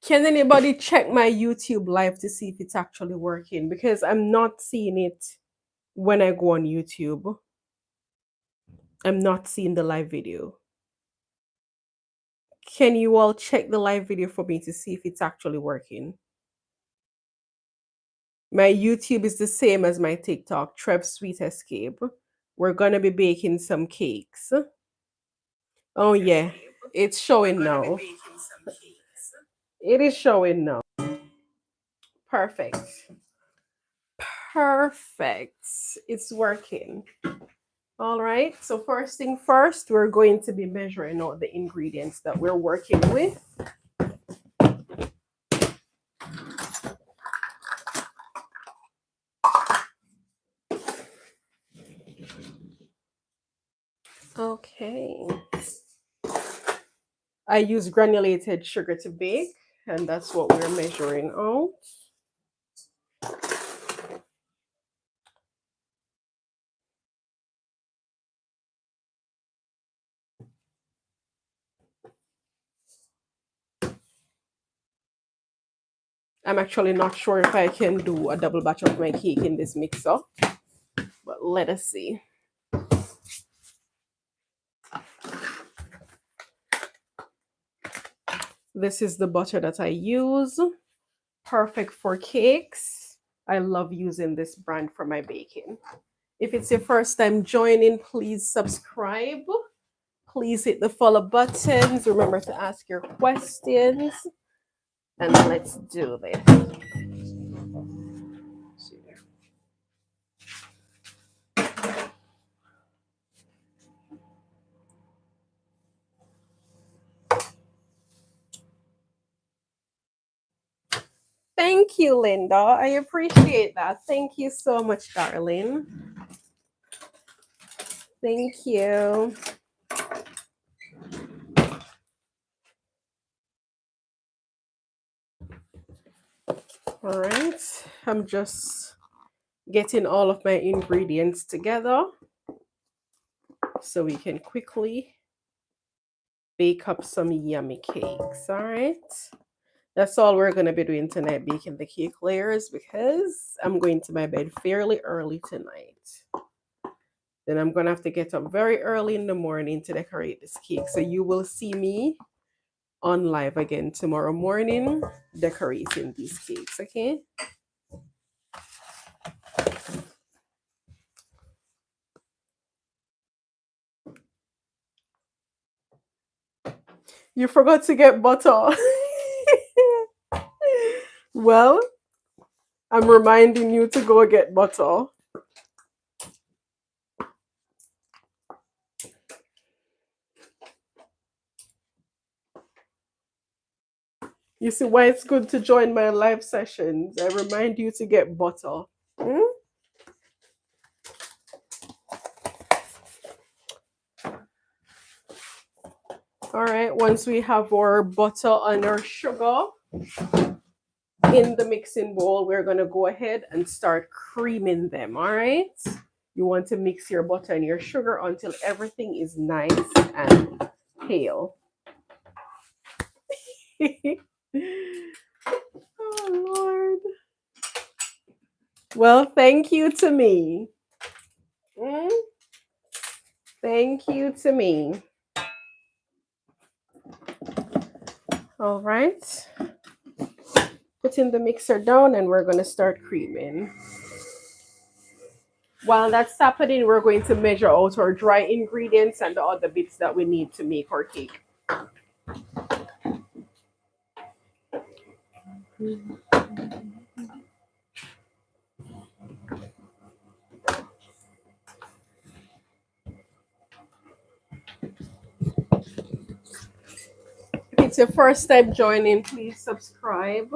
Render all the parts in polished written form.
Can anybody check my YouTube live to see if it's actually working? Because I'm not seeing it when I go on YouTube. I'm not seeing the live video. Can you all check the live video for me to see if it's actually working? My YouTube is the same as my TikTok, Trev Sweet Escape. We're gonna be baking some cakes. Oh yeah, it's showing now. It is showing now. Perfect. Perfect. It's working. All right. So first thing first, we're going to be measuring out the ingredients that we're working with. Okay. I use granulated sugar to bake, and that's what we're measuring out. I'm actually not sure if I can do a double batch of my cake in this mixer, but let us see. This is the butter that I use. Perfect for cakes. I love using this brand for my baking. If it's your first time joining, please subscribe. Please hit the follow buttons. Remember to ask your questions. And let's do this. Thank you, Linda. I appreciate that. Thank you so much, darling. Thank you. All right. I'm just getting all of my ingredients together so we can quickly bake up some yummy cakes. All right. That's all we're going to be doing tonight, baking the cake layers, because I'm going to my bed fairly early tonight. Then I'm going to have to get up very early in the morning to decorate this cake. So you will see me on live again tomorrow morning decorating these cakes, okay? You forgot to get butter. Well, I'm reminding you to go get butter. You see why it's good to join my live sessions. I remind you to get butter. Hmm? All right, once we have our butter and our sugar in the mixing bowl, we're going to go ahead and start creaming them. All right, you want to mix your butter and your sugar until everything is nice and pale. Oh, Lord. Well, thank you to me. Mm? Thank you to me. All right. Putting the mixer down and we're going to start creaming. While that's happening, we're going to measure out our dry ingredients and the other bits that we need to make our cake. If it's your first time joining, please subscribe.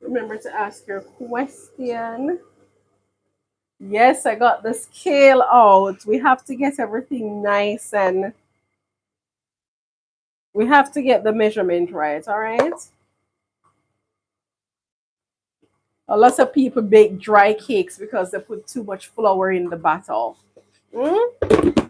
Remember to ask your question. Yes, I got the scale out. We have to get everything nice and we have to get the measurement right, all right? A lot of people bake dry cakes because they put too much flour in the batter. Mm?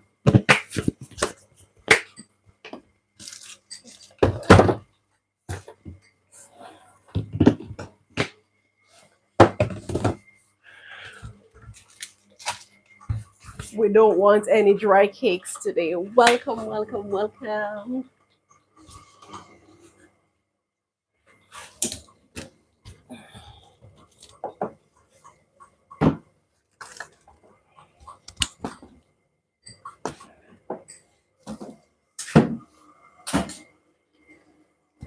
We don't want any dry cakes today. Welcome, welcome, welcome.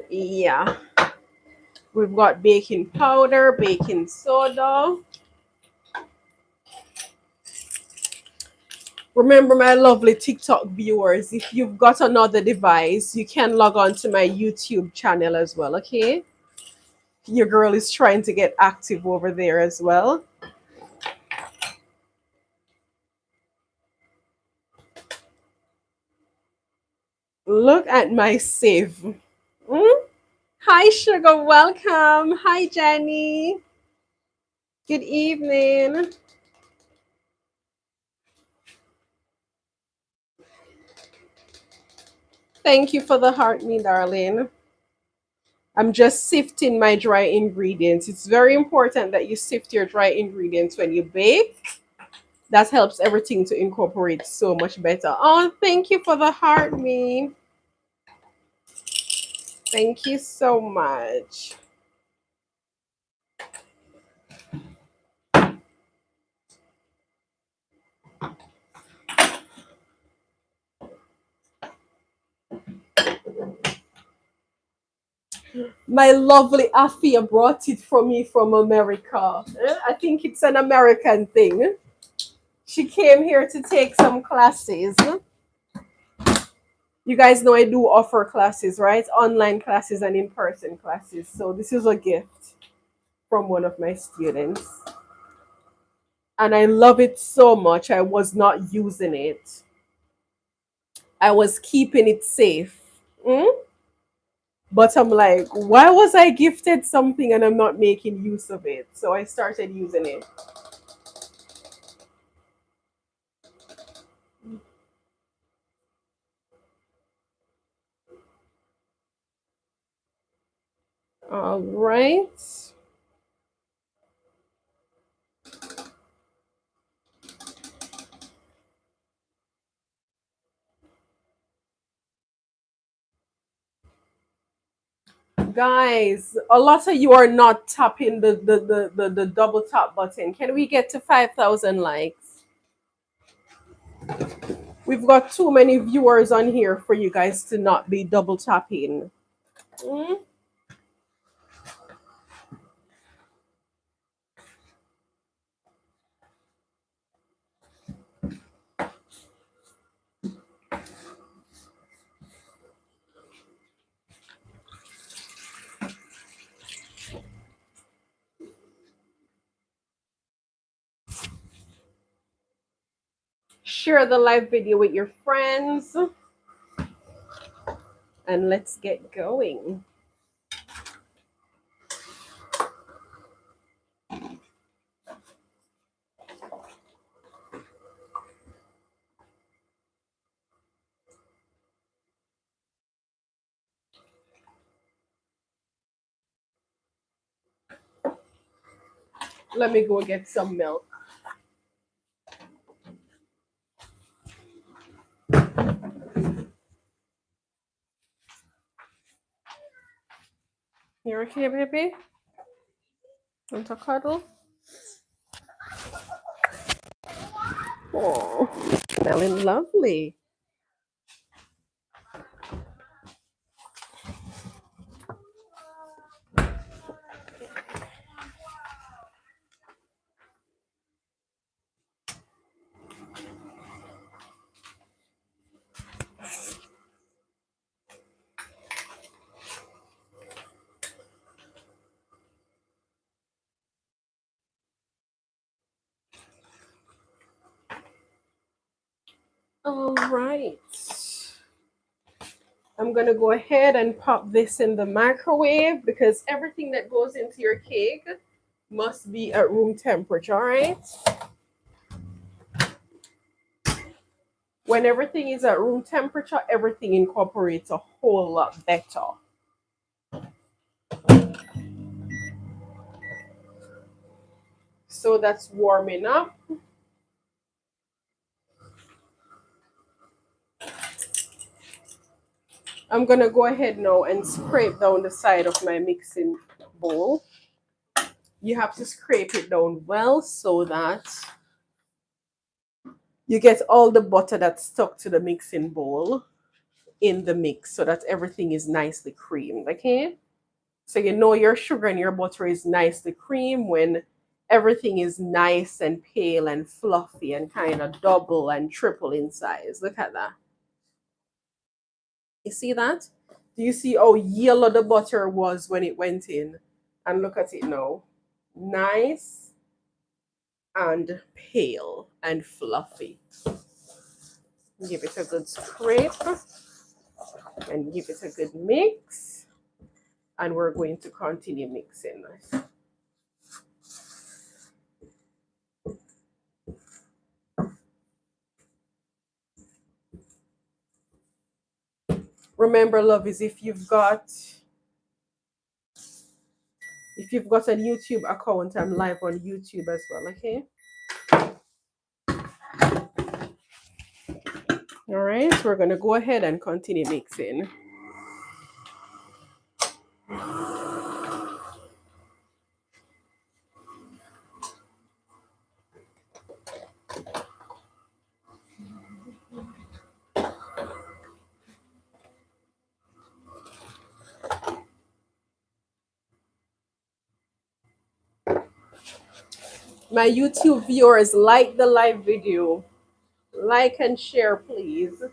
Yeah, we've got baking powder, baking soda. Remember, my lovely TikTok viewers, if you've got another device, you can log on to my YouTube channel as well, okay? Your girl is trying to get active over there as well. Look at my save. Mm? Hi, Sugar. Welcome. Hi, Jenny. Good evening. Thank you for the heart, me darling. I'm just sifting my dry ingredients. It's very important that you sift your dry ingredients when you bake. That helps everything to incorporate so much better. Oh, thank you for the heart, me. Thank you so much. My lovely Afia brought it for me from America. I think it's an American thing. She came here to take some classes. You guys know I do offer classes, right? Online classes and in-person classes. So this is a gift from one of my students. And I love it so much. I was not using it. I was keeping it safe. Mm? But I'm like, why was I gifted something and I'm not making use of it? So I started using it. All right. Guys, a lot of you are not tapping the double tap button. Can we get to 5,000 likes? We've got too many viewers on here for you guys to not be double tapping. Mm? Share the live video with your friends. And let's get going. Let me go get some milk. You okay, baby? Want a cuddle? Oh, smelling lovely. right. I'm going to go ahead and pop this in the microwave because everything that goes into your cake must be at room temperature, all right? When everything is at room temperature, everything incorporates a whole lot better. So that's warming up. I'm going to go ahead now and scrape down the side of my mixing bowl. You have to scrape it down well so that you get all the butter that's stuck to the mixing bowl in the mix so that everything is nicely creamed, okay? So you know your sugar and your butter is nicely creamed when everything is nice and pale and fluffy and kind of double and triple in size. Look at that. You see that? Do you see how yellow the butter was when it went in? And look at it now. Nice and pale and fluffy. Give it a good scrape and give it a good mix. And we're going to continue mixing this. Remember, lovies, if you've got a YouTube account, I'm live on YouTube as well, okay? All right, we're gonna go ahead and continue mixing. My YouTube viewers, like the live video. Like and share, please.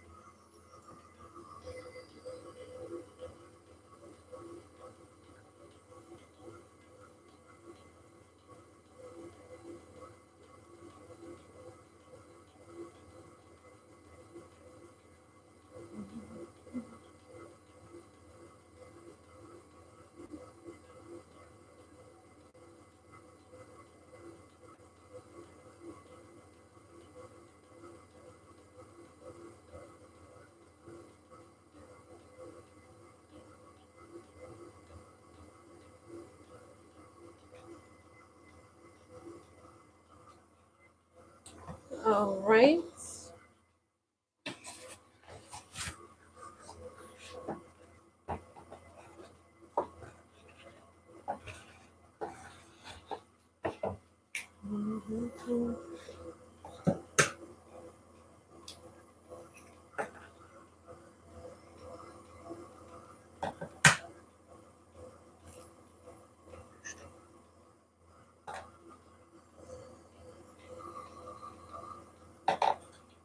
All right.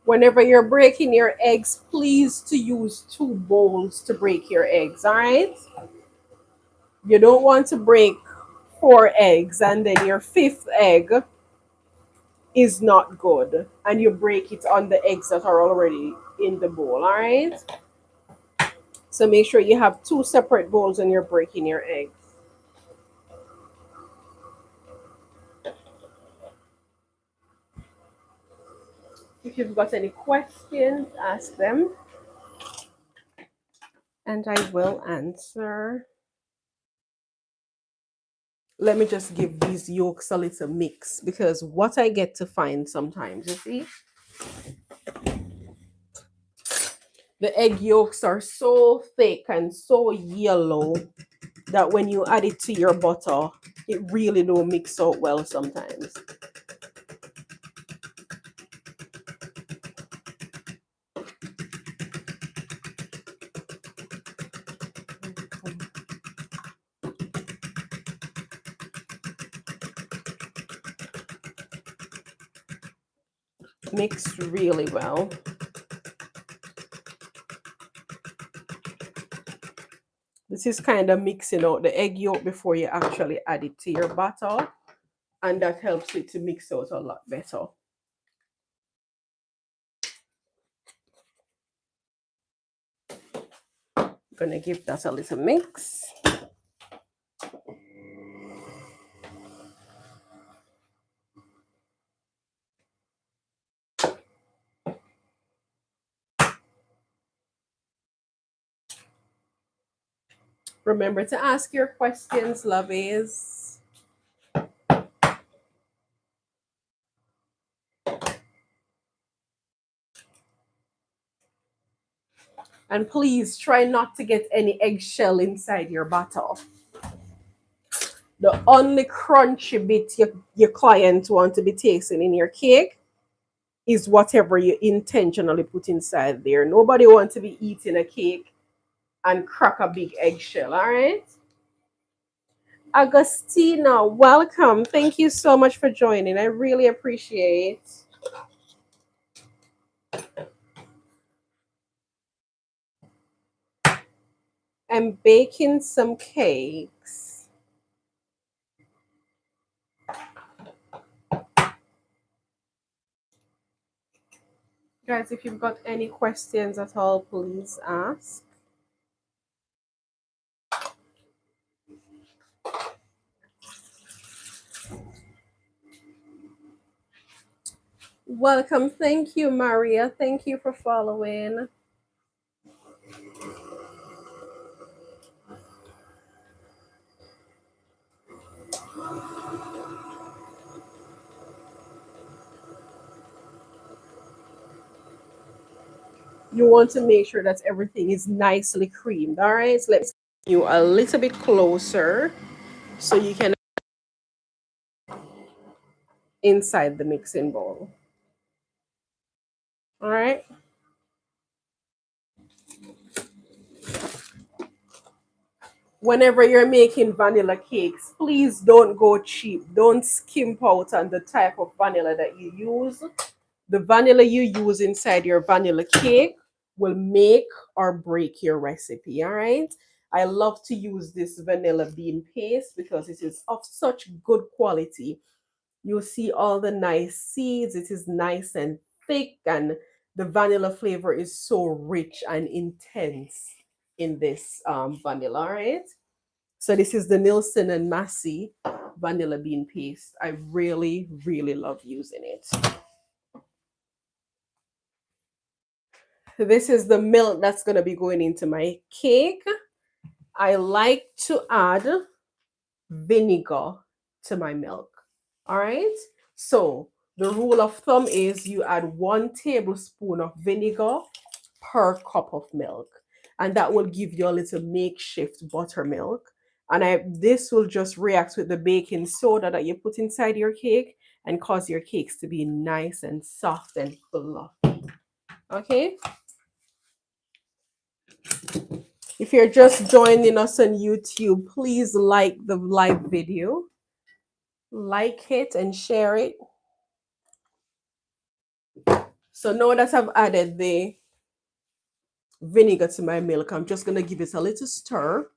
Whenever you're breaking your eggs, please to use 2 bowls to break your eggs, all right? You don't want to break 4 eggs and then your 5th egg is not good and you break it on the eggs that are already in the bowl, all right? So make sure you have 2 separate bowls when you're breaking your eggs. If you've got any questions, ask them and I will answer. Let me just give these yolks a little mix because what I get to find sometimes, you see, the egg yolks are so thick and so yellow that when you add it to your butter, it really don't mix out well sometimes. Mix really well. This is kind of mixing out the egg yolk before you actually add it to your batter, and that helps it to mix out a lot better. Gonna give that a little mix. Remember to ask your questions, lovies. And please try not to get any eggshell inside your batter. The only crunchy bit your client want to be tasting in your cake is whatever you intentionally put inside there. Nobody wants to be eating a cake and crack a big eggshell, all right? Agostina, welcome. Thank you so much for joining. I really appreciate. I'm baking some cakes. Guys, if you've got any questions at all, please ask. Welcome. Thank you, Maria. Thank you for following. You want to make sure that everything is nicely creamed. All right, so let's get you a little bit closer so you can inside the mixing bowl. All right. Whenever you're making vanilla cakes, please don't go cheap. Don't skimp out on the type of vanilla that you use. The vanilla you use inside your vanilla cake will make or break your recipe. All right. I love to use this vanilla bean paste because it is of such good quality. You'll see all the nice seeds. It is nice and thick, and the vanilla flavor is so rich and intense in this vanilla. All right. So this is the Nilsson and Massey vanilla bean paste. I really, really love using it. This is the milk that's going to be going into my cake. I like to add vinegar to my milk. All right. So the rule of thumb is you add 1 tablespoon of vinegar per cup of milk, and that will give you a little makeshift buttermilk. And this will just react with the baking soda that you put inside your cake and cause your cakes to be nice and soft and fluffy. Okay. If you're just joining us on YouTube, please like the live video, like it and share it. So now that I've added the vinegar to my milk, I'm just going to give it a little stir.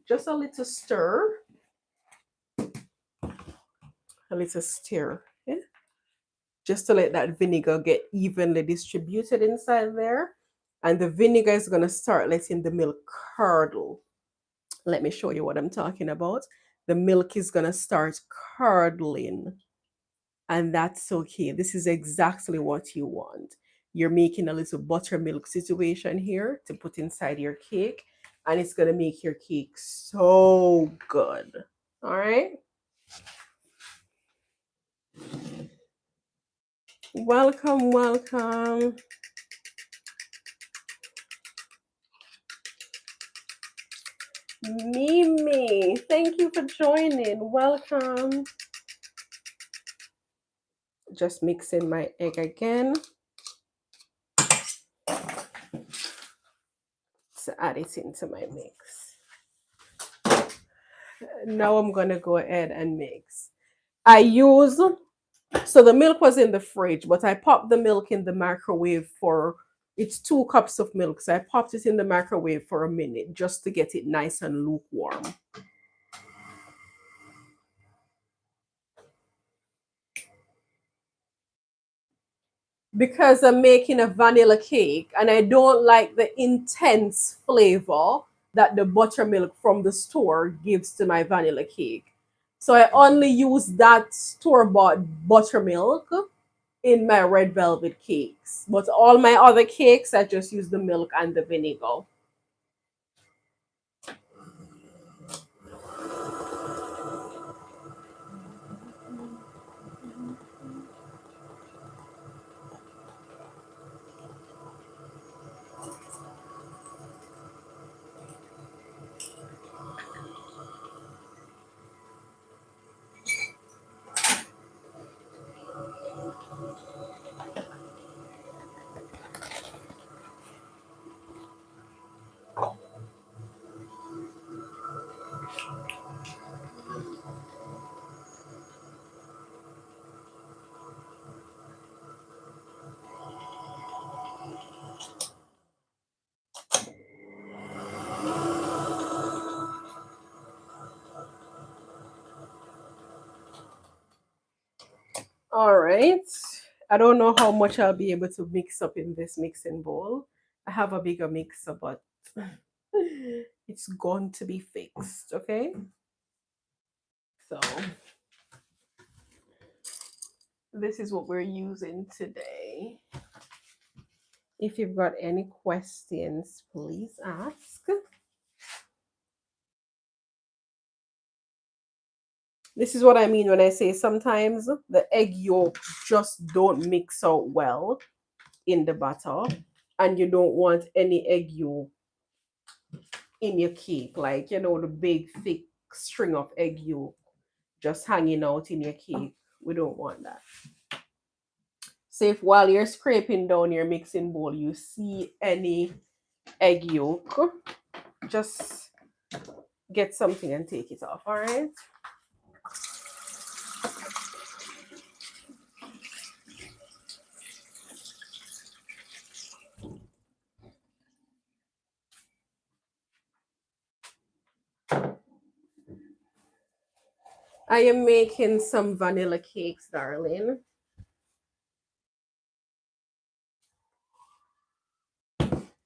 Just a little stir. A little stir. Yeah? Just to let that vinegar get evenly distributed inside there. And the vinegar is going to start letting the milk curdle. Let me show you what I'm talking about. The milk is going to start curdling. And that's okay. This is exactly what you want. You're making a little buttermilk situation here to put inside your cake, and it's going to make your cake so good. All right. Welcome, welcome. Mimi, thank you for joining. Welcome. Just mixing my egg again to add it into my mix. Now I'm going to go ahead and mix. So the milk was in the fridge, but I popped the milk in the microwave for, it's 2 cups of milk. So I popped it in the microwave for a minute just to get it nice and lukewarm. because I'm making a vanilla cake and I don't like the intense flavor that the buttermilk from the store gives to my vanilla cake. So I only use that store-bought buttermilk in my red velvet cakes. But all my other cakes, I just use the milk and the vinegar. All right. I don't know how much I'll be able to mix up in this mixing bowl. I have a bigger mixer, but it's going to be fixed, okay? So this is what we're using today. If you've got any questions, please ask. This is what I mean when I say sometimes the egg yolk just don't mix out well in the batter, and you don't want any egg yolk in your cake, like the big thick string of egg yolk just hanging out in your cake. We don't want that. So if while you're scraping down your mixing bowl, you see any egg yolk, just get something and take it off, all right? I am making some vanilla cakes, darling.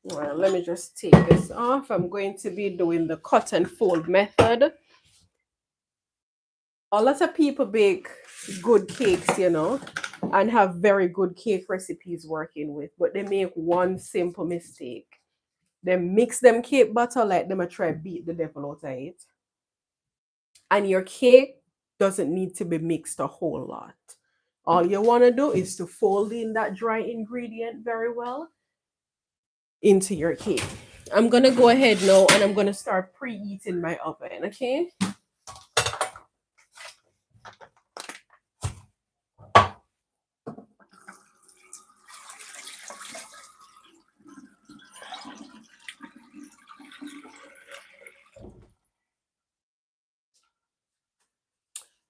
Well, let me just take this off. I'm going to be doing the cut and fold method. A lot of people bake good cakes, and have very good cake recipes working with, but they make one simple mistake. They mix them cake batter like them a try beat the devil out of it. And your cake doesn't need to be mixed a whole lot. All you want to do is to fold in that dry ingredient very well into your cake. I'm going to go ahead now and I'm going to start preheating my oven, okay?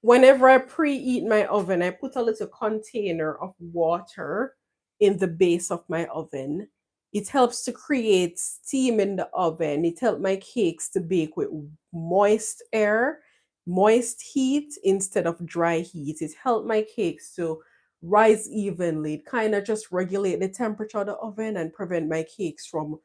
Whenever I preheat my oven, I put a little container of water in the base of my oven. It helps to create steam in the oven. It helps my cakes to bake with moist air, moist heat instead of dry heat. It helps my cakes to rise evenly. It kind of just regulate the temperature of the oven and prevent my cakes from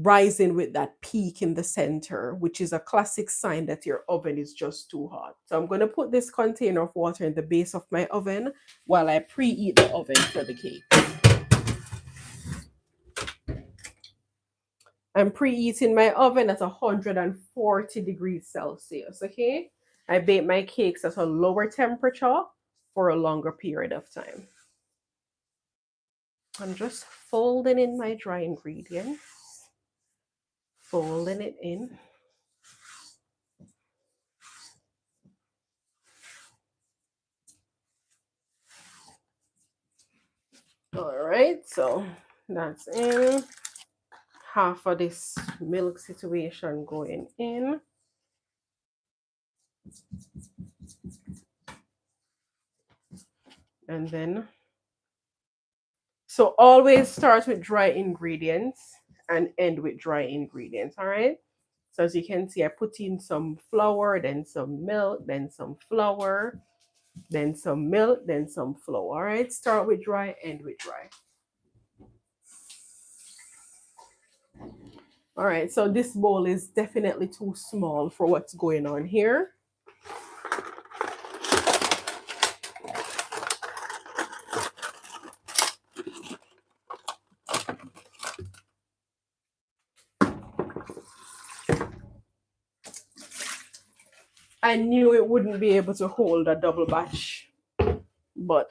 rising with that peak in the center, which is a classic sign that your oven is just too hot. So I'm going to put this container of water in the base of my oven while I preheat the oven for the cake. I'm preheating my oven at 140 degrees Celsius, okay? I bake my cakes at a lower temperature for a longer period of time. I'm just folding in my dry ingredients, folding it in. All right, so that's in. Half of this milk situation going in. And then, so always start with dry ingredients and end with dry ingredients, all right? So as you can see, I put in some flour, then some milk, then some flour. then some milk, then some flour. All right, start with dry, end with dry. All right, so this bowl is definitely too small for what's going on here. I knew it wouldn't be able to hold a double batch, but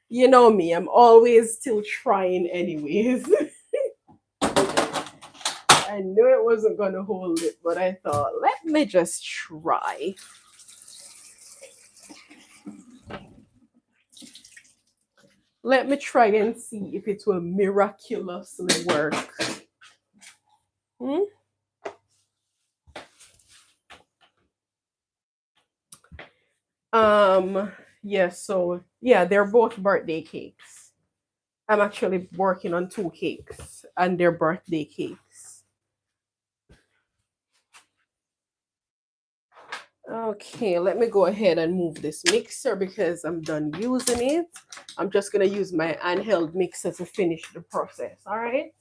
you know me, I'm always still trying anyways. I knew it wasn't going to hold it, but I thought, let me just try. Let me try and see if it will miraculously work. Yeah, so yeah, they're both birthday cakes. I'm actually working on two cakes and they're birthday cakes. Okay, let me go ahead and move this mixer because I'm done using it. I'm just gonna use my handheld mixer to finish the process, all right?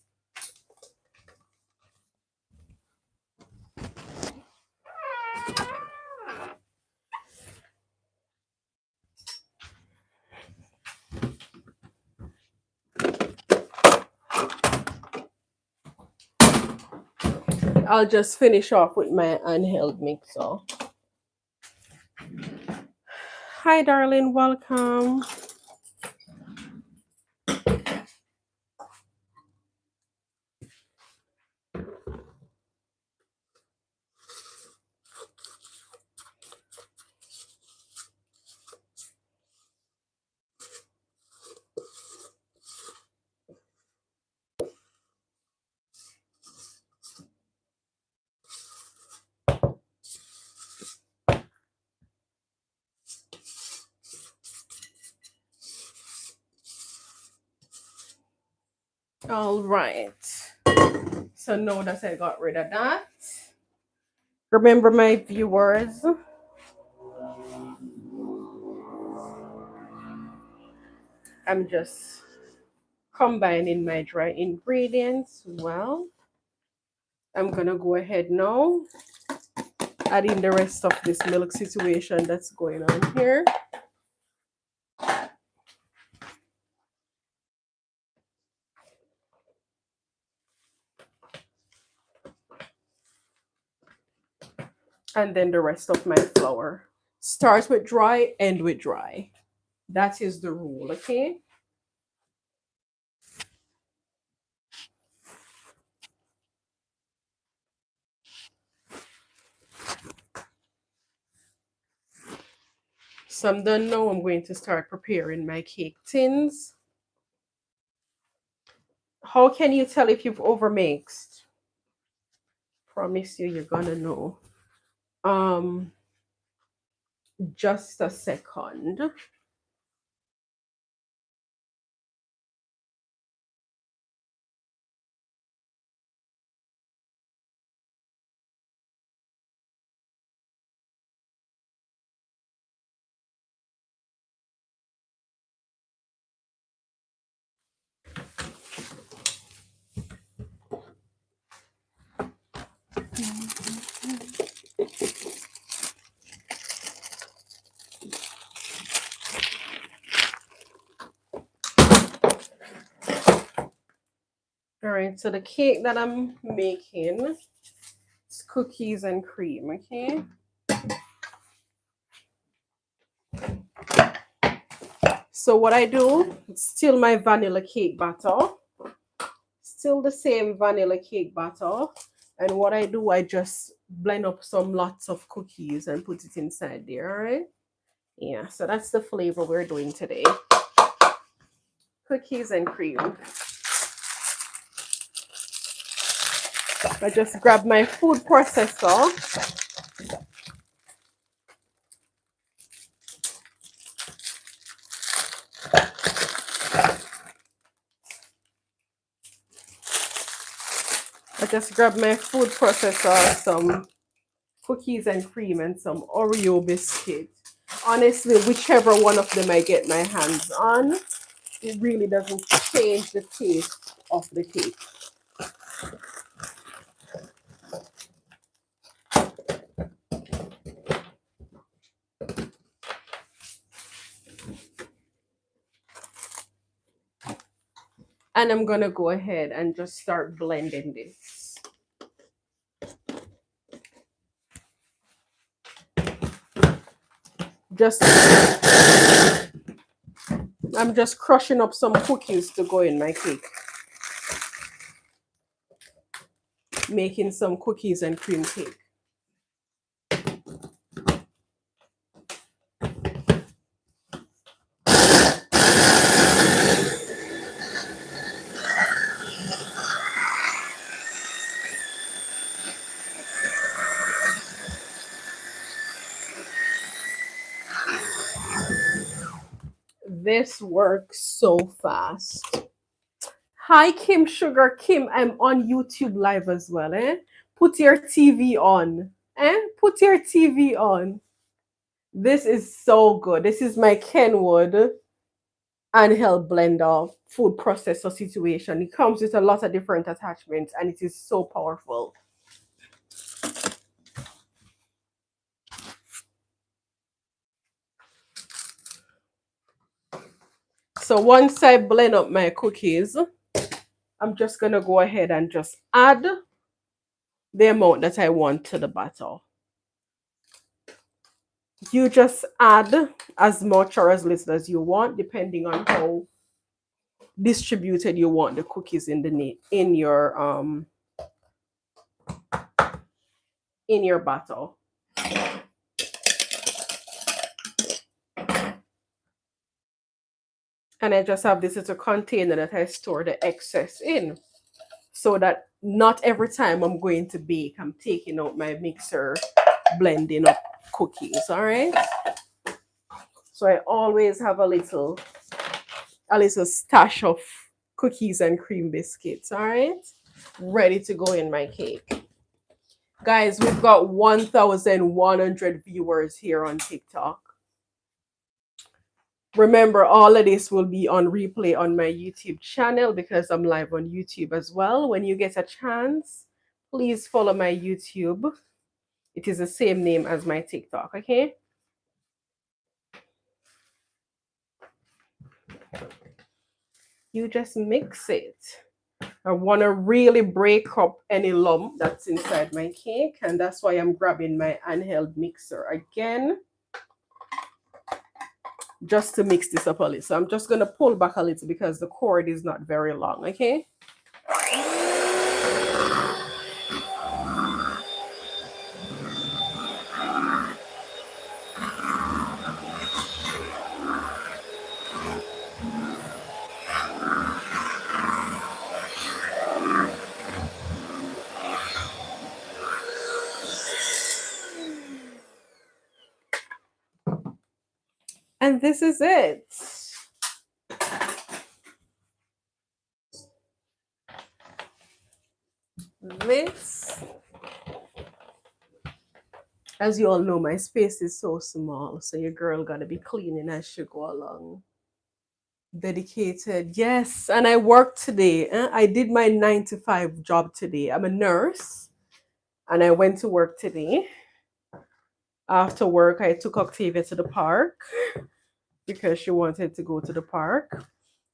I'll just finish off with my handheld mixer. Hi, darling, welcome. All right. So now that I got rid of that, remember my viewers, I'm just combining my dry ingredients well. I'm gonna go ahead now, add in the rest of this milk situation that's going on here. And then the rest of my flour. Start with dry, end with dry. That is the rule, okay? So I'm done now. I'm going to start preparing my cake tins. How can you tell if you've overmixed? Promise you, you're gonna know. Just a second. All right, so the cake that I'm making is cookies and cream, okay? So what I do, it's still my vanilla cake batter. Still the same vanilla cake batter. And what I do, I just blend up some lots of cookies and put it inside there, all right? Yeah, so that's the flavor we're doing today. Cookies and cream. I just grab my food processor. I just grab my food processor, some cookies and cream, and some Oreo biscuit. Honestly, whichever one of them I get my hands on, it really doesn't change the taste of the cake. And I'm gonna go ahead and just start blending this. I'm just crushing up some cookies to go in my cake. Making some cookies and cream cake. This works so fast. Hi, Kim Sugar. Kim, I'm on YouTube Live as well. Put your TV on. Put your TV on. This is so good. This is my Kenwood handheld blender food processor situation. It comes with a lot of different attachments and it is so powerful. So once I blend up my cookies, I'm just going to go ahead and just add the amount that I want to the batter. You just add as much or as little as you want, depending on how distributed you want the cookies in your batter. And I just have this little container that I store the excess in, so that not every time I'm going to bake, I'm taking out my mixer, blending up cookies. All right. So I always have a little stash of cookies and cream biscuits. All right. Ready to go in my cake. Guys, we've got 1,100 viewers here on TikTok. Remember, all of this will be on replay on my YouTube channel because I'm live on YouTube as well. When you get a chance, please follow my YouTube. It is the same name as my TikTok, okay? You just mix it. I want to really break up any lump that's inside my cake, and that's why I'm grabbing my handheld mixer again, just to mix this up a little. So I'm just going to pull back a little because the cord is not very long, okay? And this is it. This, as you all know, my space is so small, so your girl gotta be cleaning as she go along. Dedicated, yes. And I worked today. I did my 9 to 5 job today. I'm a nurse, and I went to work today. After work, I took Octavia to the park because she wanted to go to the park.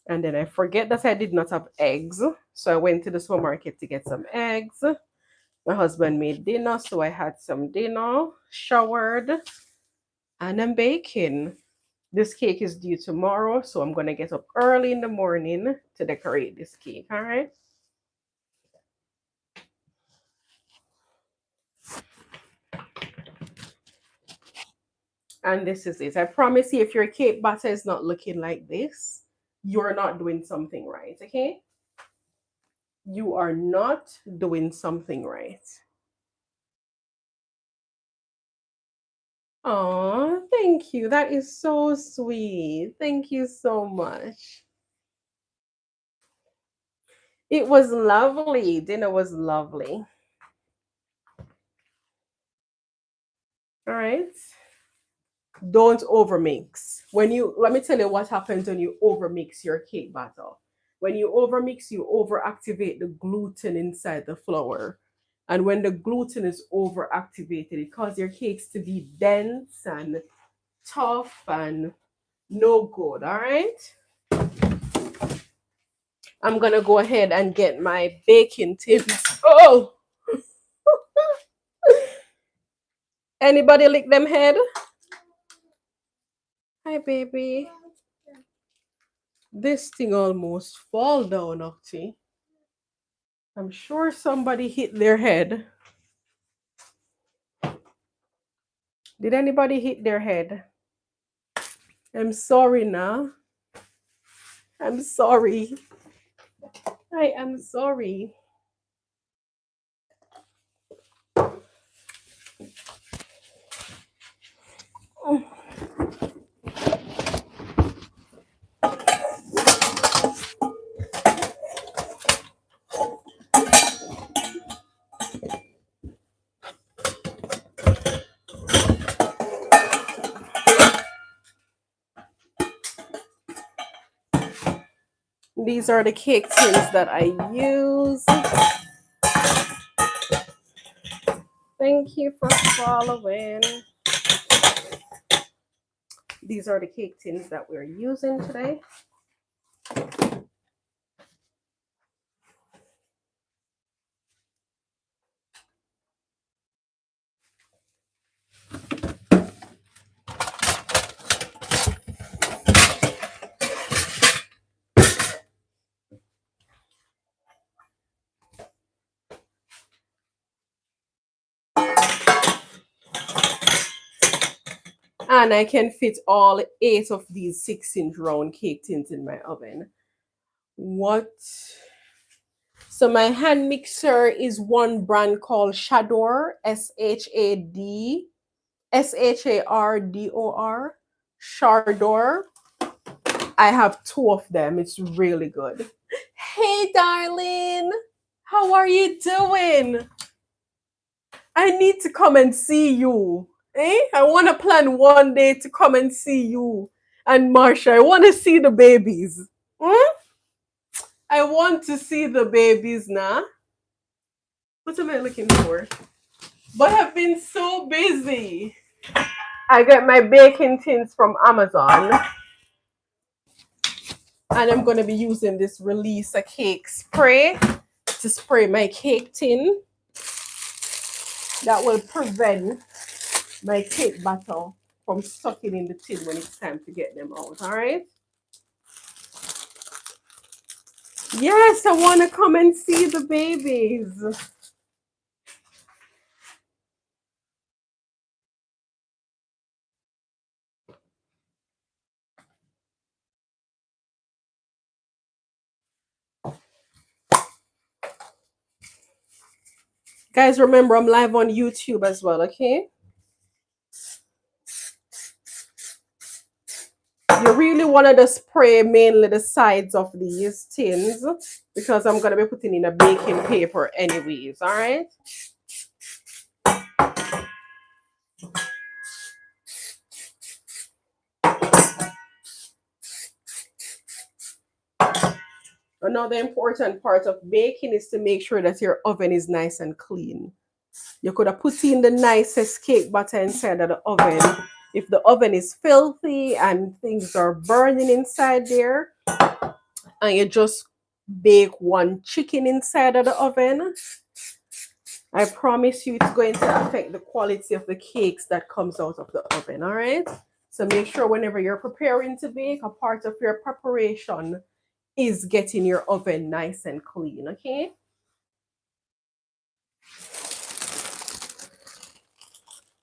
And then I forget that I did not have eggs, so I went to the supermarket to get some eggs. My husband made dinner, so I had some dinner, showered, and I'm baking. This cake is due tomorrow, so I'm going to get up early in the morning to decorate this cake, all right? And this is it. I promise you, if your cake batter is not looking like this, you're not doing something right, okay? You are not doing something right. Oh, thank you. That is so sweet. Thank you so much. It was lovely. Dinner was lovely. All right. Don't overmix. Let me tell you what happens when you overmix your cake batter. When you overmix, you overactivate the gluten inside the flour. And when the gluten is overactivated, it causes your cakes to be dense and tough and no good. All right. I'm gonna go ahead and get my baking tins. Oh, anybody lick them head? Hi, baby. This thing almost fall down, Octi. I'm sure somebody hit their head. Did anybody hit their head? I'm sorry now. I'm sorry. I am sorry. These are the cake tins that I use. Thank you for following. These are the cake tins that we're using today. And I can fit all 8 of these 6-inch round cake tins in my oven. What? So my hand mixer is one brand called Shador, Shardor. Shardor. I have 2 of them. It's really good. Hey, darling. How are you doing? I need to come and see you. I want to plan one day to come and see you. And Marsha, I want to see the babies. I want to see the babies now. What am I looking for? But I've been so busy. I get my baking tins from Amazon. And I'm going to be using this Release a Cake spray to spray my cake tin. That will prevent my cake batter from sucking in the tin when it's time to get them out. All right. Yes, I want to come and see the babies. Guys, remember I'm live on YouTube as well, okay? You really wanted to spray mainly the sides of these tins because I'm going to be putting in a baking paper anyways, all right? Another important part of baking is to make sure that your oven is nice and clean. You could have put in the nicest cake batter inside of the oven. If the oven is filthy and things are burning inside there, and you just bake one chicken inside of the oven, I promise you it's going to affect the quality of the cakes that comes out of the oven, all right? So make sure whenever you're preparing to bake, a part of your preparation is getting your oven nice and clean, okay?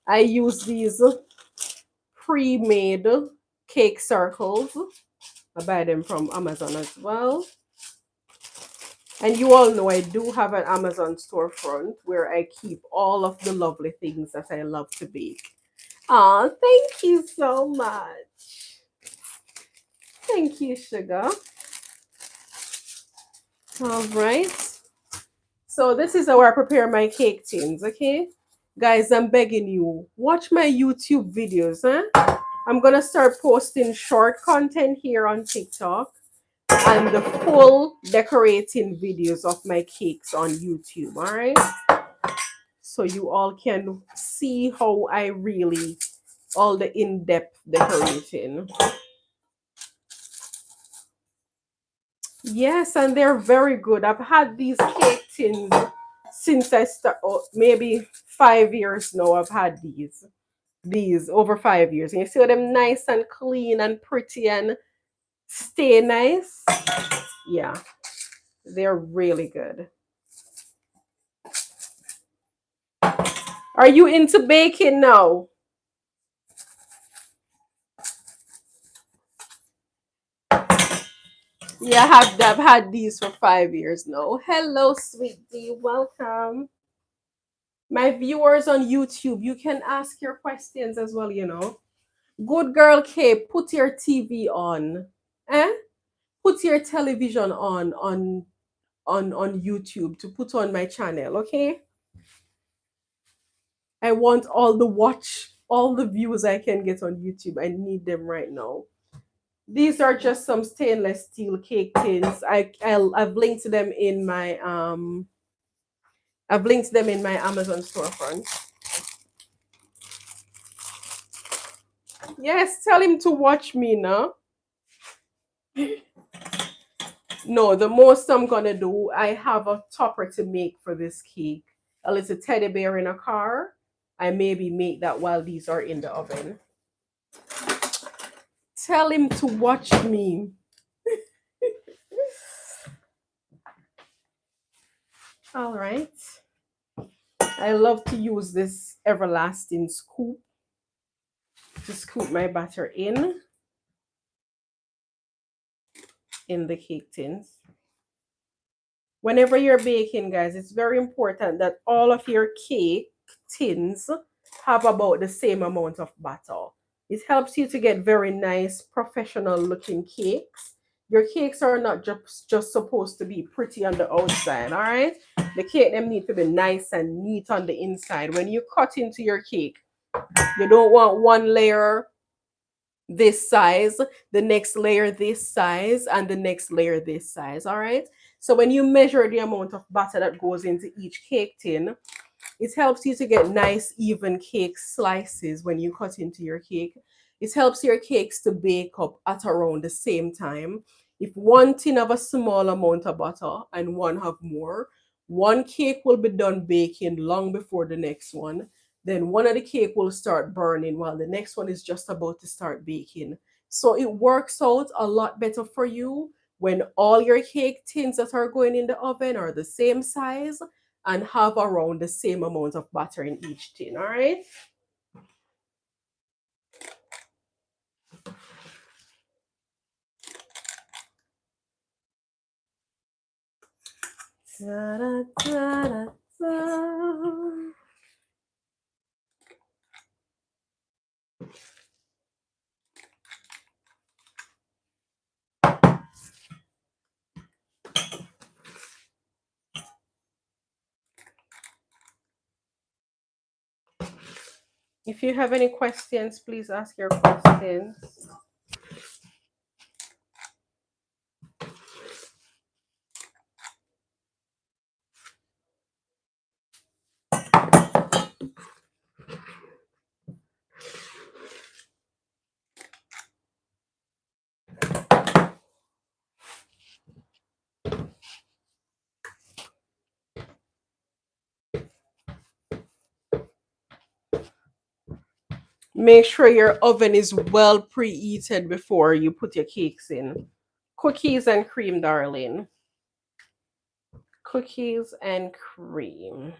I use these pre-made cake circles. I buy them from Amazon as well. And you all know I do have an Amazon storefront where I keep all of the lovely things that I love to bake. Oh, thank you so much. Thank you, sugar. All right. So this is how I prepare my cake tins, okay? Guys, I'm begging you, watch my YouTube videos, huh? I'm gonna start posting short content here on TikTok and the full decorating videos of my cakes on YouTube. All right, so you all can see how I really all the in-depth decorating. Yes, and they're very good. I've had these cake tins since I start, oh, maybe 5 years now. I've had these over 5 years, and you see them nice and clean and pretty and stay nice. Yeah, they're really good. Are you into baking now? Yeah, I've had these for 5 years now. Hello, sweetie. Welcome. My viewers on YouTube, you can ask your questions as well, you know. Good girl K, put your TV on. Eh? Put your television on YouTube to put on my channel, okay? I want all the views I can get on YouTube. I need them right now. These are just some stainless steel cake tins. I've linked them in my Amazon storefront. Yes, tell him to watch me now. No, the most I'm gonna do, I have a topper to make for this cake. A little teddy bear in a car. I maybe make that while these are in the oven. Tell him to watch me. All right. I love to use this everlasting scoop to scoop my batter in the cake tins. Whenever you're baking, guys, it's very important that all of your cake tins have about the same amount of batter. It helps you to get very nice, professional looking cakes. Your cakes are not just supposed to be pretty on the outside, all right? The cake them need to be nice and neat on the inside. When you cut into your cake, you don't want one layer this size, the next layer this size, and the next layer this size, all right? So when you measure the amount of batter that goes into each cake tin, it helps you to get nice, even cake slices when you cut into your cake. It helps your cakes to bake up at around the same time. If one tin have a small amount of butter and one have more, one cake will be done baking long before the next one. Then one of the cake will start burning while the next one is just about to start baking. So it works out a lot better for you when all your cake tins that are going in the oven are the same size and have around the same amount of butter in each tin, all right? Da, da, da, da. If you have any questions, please ask your questions. Make sure your oven is well preheated before you put your cakes in. Cookies and cream, darling. Cookies and cream.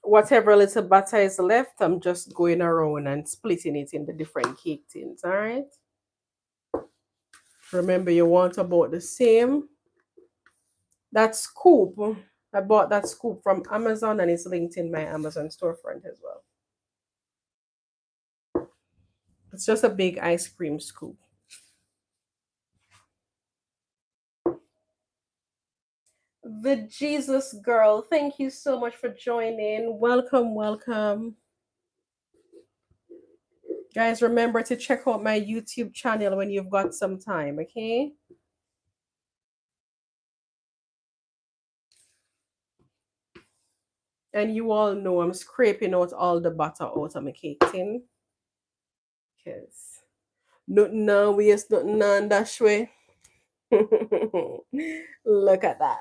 Whatever little butter is left, I'm just going around and splitting it in the different cake tins, all right? Remember, you want about the same That scoop, I bought that scoop from Amazon and it's linked in my Amazon storefront as well. It's just a big ice cream scoop. The Jesus girl, thank you so much for joining. Welcome, welcome. Guys, remember to check out my YouTube channel when you've got some time, okay? And you all know I'm scraping out all the butter out of my cake tin. Because nothing now waste, nothing on dash way. Look at that.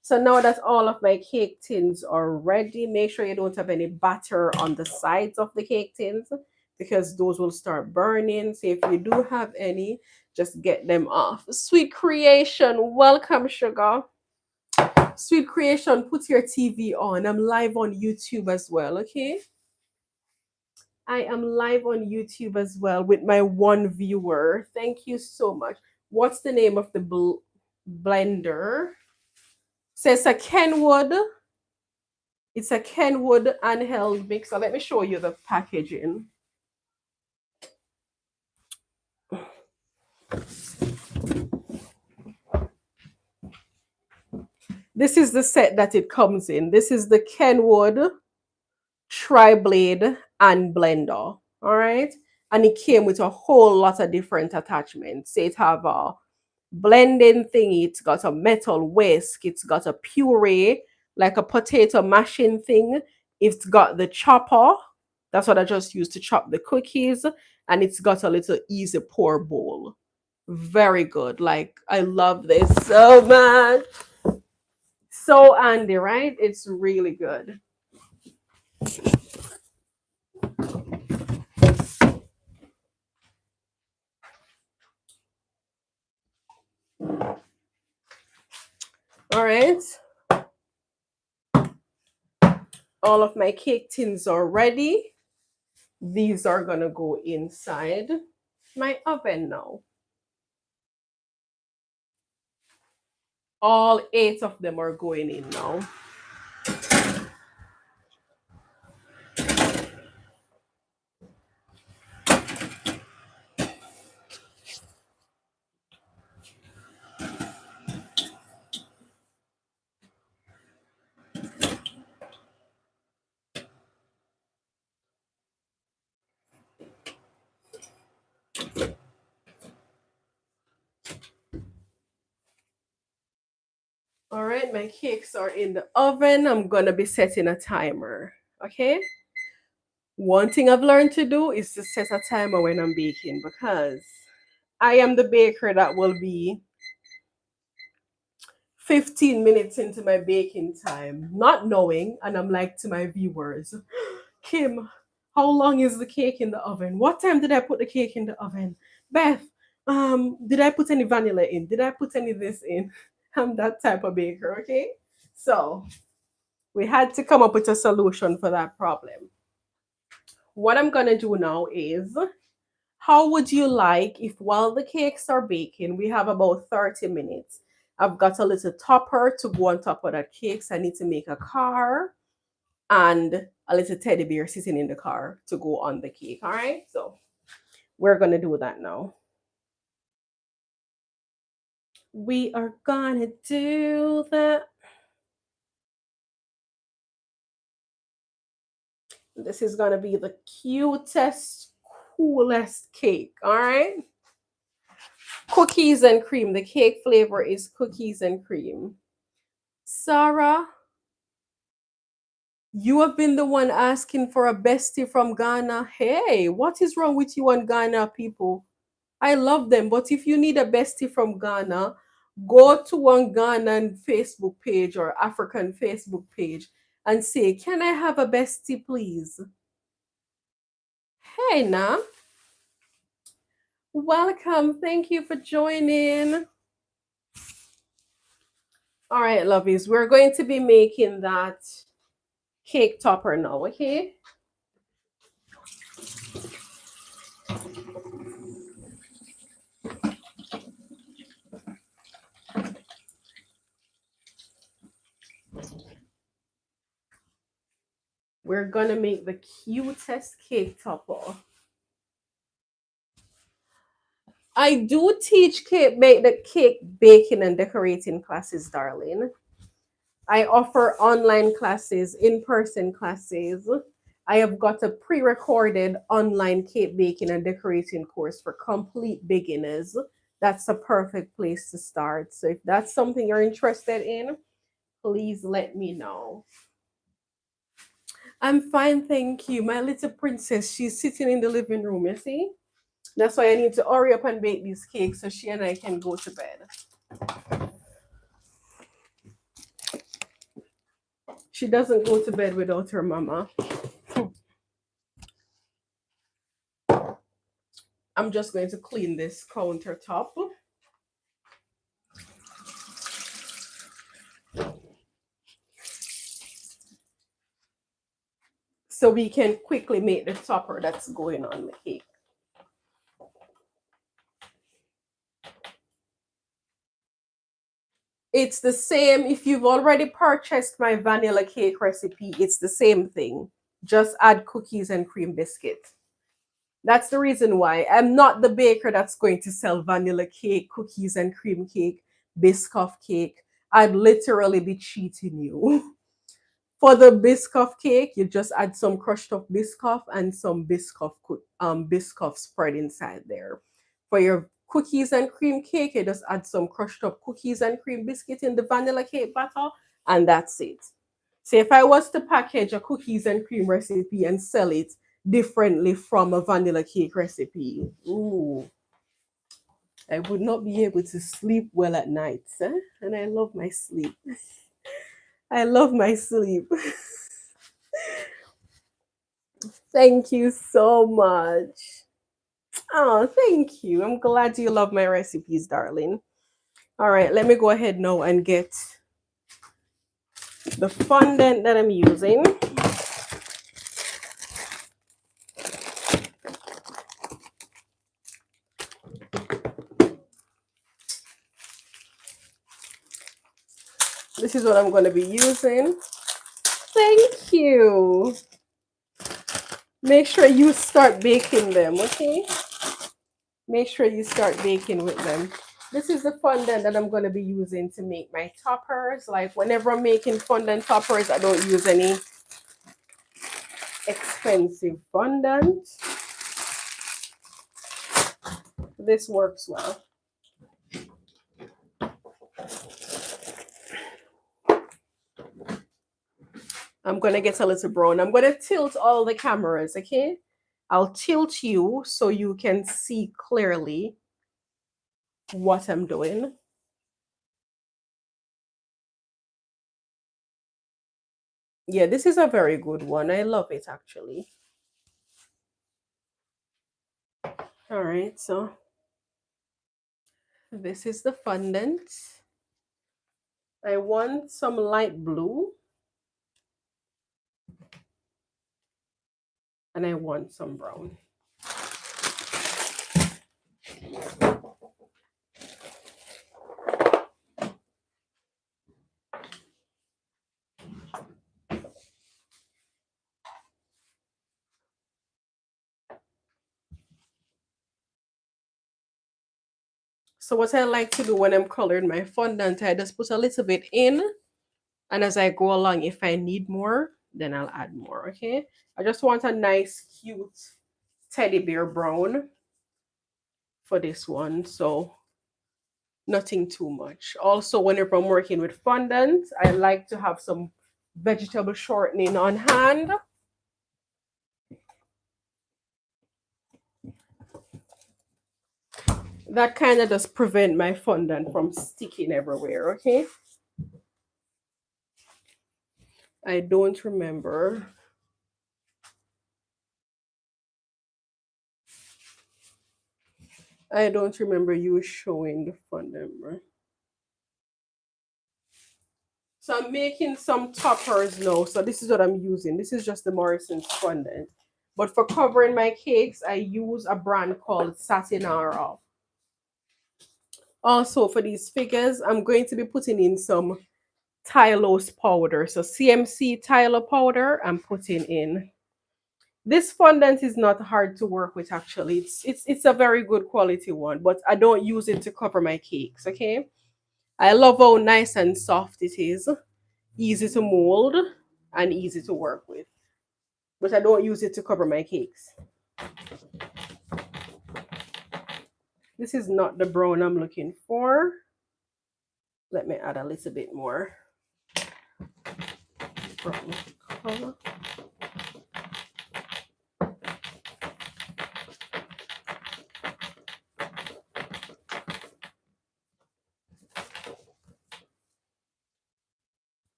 So now that all of my cake tins are ready, make sure you don't have any batter on the sides of the cake tins because those will start burning. So if you do have any, just get them off. Sweet Creation, welcome, sugar. Sweet Creation, put your TV on. I'm live on YouTube as well, okay? I am live on YouTube as well with my one viewer. Thank you so much. What's the name of the blender? Says a Kenwood. It's a Kenwood handheld mixer. Let me show you the packaging. This is the set that it comes in. This is the Kenwood tri-blade and blender. All right. And it came with a whole lot of different attachments. So it have a blending thingy. It's got a metal whisk. It's got a puree, like a potato mashing thing. It's got the chopper. That's what I just used to chop the cookies. And it's got a little easy pour bowl. Very good. Like, I love this so much. So handy, right? It's really good. All right. All of my cake tins are ready. These are going to go inside my oven now. All 8 of them are going in now. All right, my cakes are in the oven. I'm going to be setting a timer. Okay. One thing I've learned to do is to set a timer when I'm baking because I am the baker that will be 15 minutes into my baking time, not knowing, and I'm like to my viewers, Kim, how long is the cake in the oven? What time did I put the cake in the oven? Beth, did I put any vanilla in? Did I put any of this in? I'm that type of baker, okay? So we had to come up with a solution for that problem. What I'm gonna do now is, how would you like if while the cakes are baking, we have about 30 minutes. I've got a little topper to go on top of that cakes. I need to make a car and a little teddy bear sitting in the car to go on the cake. All right, so we're gonna do that now. We are gonna do that. This is gonna be the cutest, coolest cake. All right. Cookies and cream. The cake flavor is cookies and cream. Sarah, you have been the one asking for a bestie from Ghana. Hey, what is wrong with you and Ghana people? I love them, but if you need a bestie from Ghana, go to one Ghanaian Facebook page or African Facebook page and say, "Can I have a bestie, please?" Hey, now. Welcome. Thank you for joining. All right, lovies, we're going to be making that cake topper now, okay? we're gonna make the cutest cake topper. I do teach cake baking and decorating classes, darling. I offer online classes, in-person classes. I have got a pre-recorded online cake baking and decorating course for complete beginners. That's a perfect place to start. So if that's something you're interested in, please let me know. I'm fine, thank you. My little princess, she's sitting in the living room, you see? That's why I need to hurry up and bake these cakes so she and I can go to bed. She doesn't go to bed without her mama. I'm just going to clean this countertop. So we can quickly make the topper that's going on the cake. It's the same. If you've already purchased my vanilla cake recipe, it's the same thing. Just add cookies and cream biscuit. That's the reason why I'm not the baker that's going to sell vanilla cake, cookies and cream cake, Biscoff cake. I'd literally be cheating you. For the Biscoff cake, you just add some crushed up Biscoff and some Biscoff spread inside there. For your cookies and cream cake, you just add some crushed up cookies and cream biscuit in the vanilla cake batter, and that's it. So if I was to package a cookies and cream recipe and sell it differently from a vanilla cake recipe, ooh, I would not be able to sleep well at night. And I love my sleep. I love my sleep. Thank you so much. Oh, thank you. I'm glad you love my recipes, darling. All right, let me go ahead now and get the fondant that I'm using. This is what I'm going to be using. Thank you. Make sure you start baking them, okay? Make sure you start baking with them. This is the fondant that I'm going to be using to make my toppers. Like whenever I'm making fondant toppers, I don't use any expensive fondant. This works well. I'm going to get a little brown. I'm going to tilt all the cameras, okay? I'll tilt you so you can see clearly what I'm doing. Yeah, this is a very good one. I love it actually. All right, so this is the fondant. I want some light blue. And I want some brown. So what I like to do when I'm coloring my fondant, I just put a little bit in, and as I go along, if I need more, then I'll add more, okay? I just want a nice, cute teddy bear brown for this one, so nothing too much. Also, whenever I'm working with fondant, I like to have some vegetable shortening on hand. That kind of just prevent my fondant from sticking everywhere, okay? I don't remember. I don't remember you showing the fondant, right? So I'm making some toppers now. So this is what I'm using. This is just the Morrison's fondant. But for covering my cakes, I use a brand called Satinara. Also, for these figures, I'm going to be putting in some Tylose powder. So CMC Tylo powder I'm putting in. This fondant is not hard to work with actually. It's a very good quality one, but I don't use it to cover my cakes, okay? I love how nice and soft it is, easy to mold and easy to work with. But I don't use it to cover my cakes. This is not the brown I'm looking for. Let me add a little bit more brown color.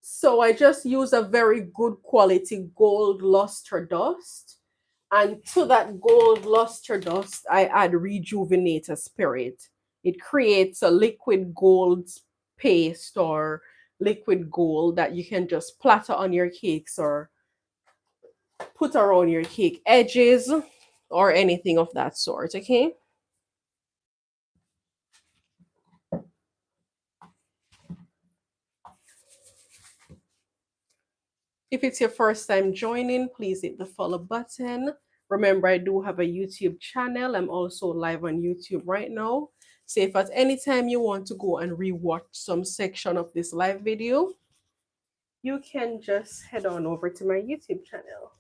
So I just use a very good quality gold luster dust. And to that gold luster dust, I add rejuvenator spirit. It creates a liquid gold paste or liquid gold that you can just platter on your cakes or put around your cake edges or anything of that sort, okay? If it's your first time joining, please hit the follow button. Remember, I do have a YouTube channel. I'm also live on YouTube right now. So if at any time you want to go and rewatch some section of this live video, you can just head on over to my YouTube channel.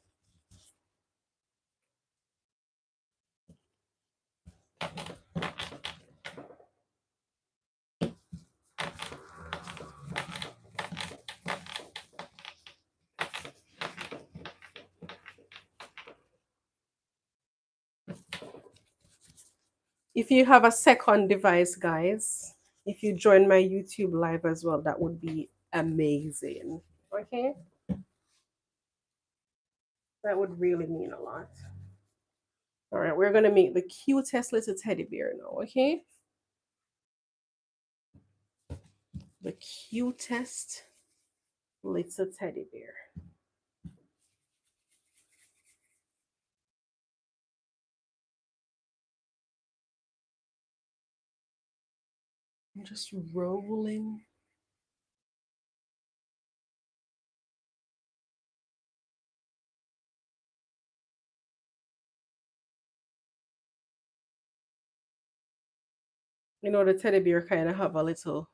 If you have a second device, guys, if you join my YouTube live as well, that would be amazing. Okay? That would really mean a lot. All right, we're going to make the cutest little teddy bear now, okay? The cutest little teddy bear. I'm just rolling. You know, the teddy bear kind of have a little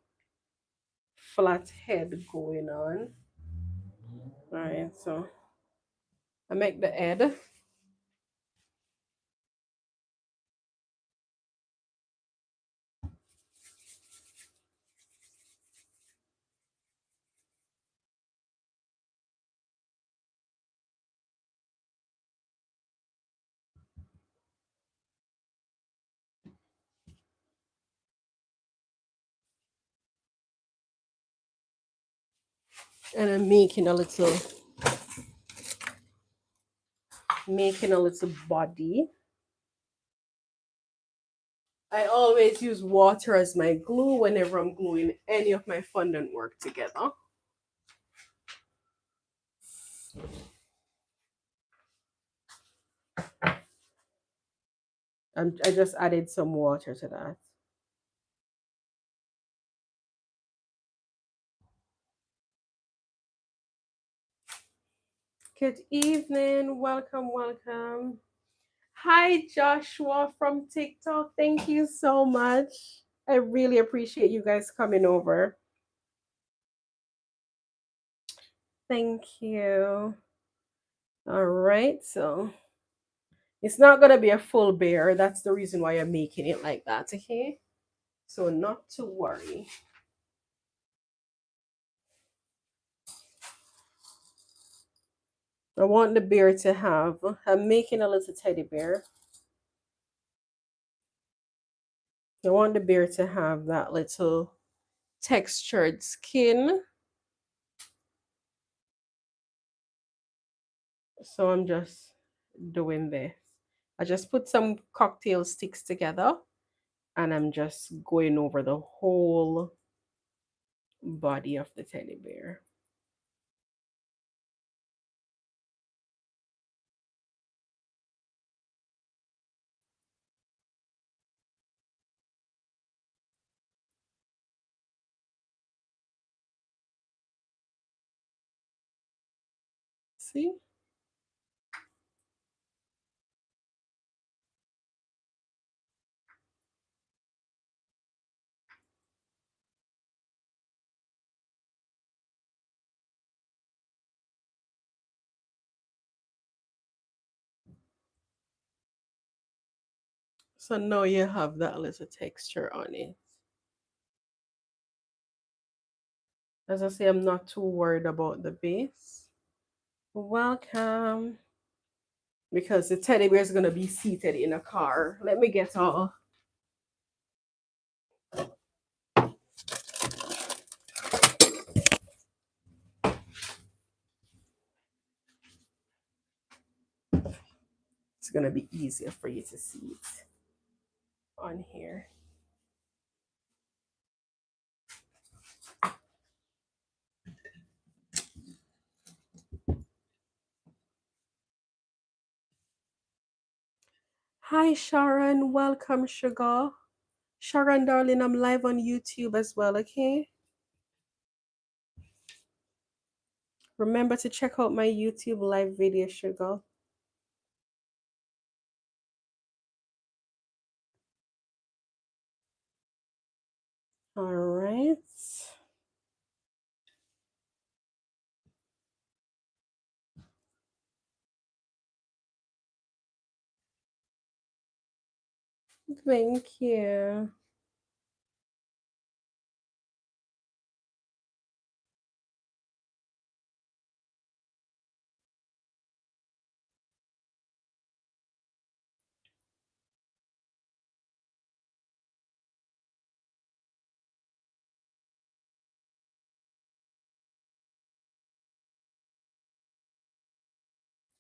flat head going on. All right, so I make the head. And I'm making a little body. I always use water as my glue whenever I'm gluing any of my fondant work together. I just added some water to that. Good evening. Welcome, welcome. Hi, Joshua from TikTok. Thank you so much. I really appreciate you guys coming over. Thank you. All right, so it's not gonna be a full bear. That's the reason why I'm making it like that, okay? So not to worry. I want the bear to have, I'm making a little teddy bear. I want the bear to have that little textured skin. So I'm just doing this. I just put some cocktail sticks together and I'm just going over the whole body of the teddy bear. See? So now you have that little texture on it. As I say, I'm not too worried about the base. Welcome. Because the teddy bear is going to be seated in a car. Let me get all. It's going to be easier for you to see it on here. Hi, Sharon. Welcome, Sugar. Sharon, darling, I'm live on YouTube as well, okay? Remember to check out my YouTube live video, Sugar. All right. Thank you.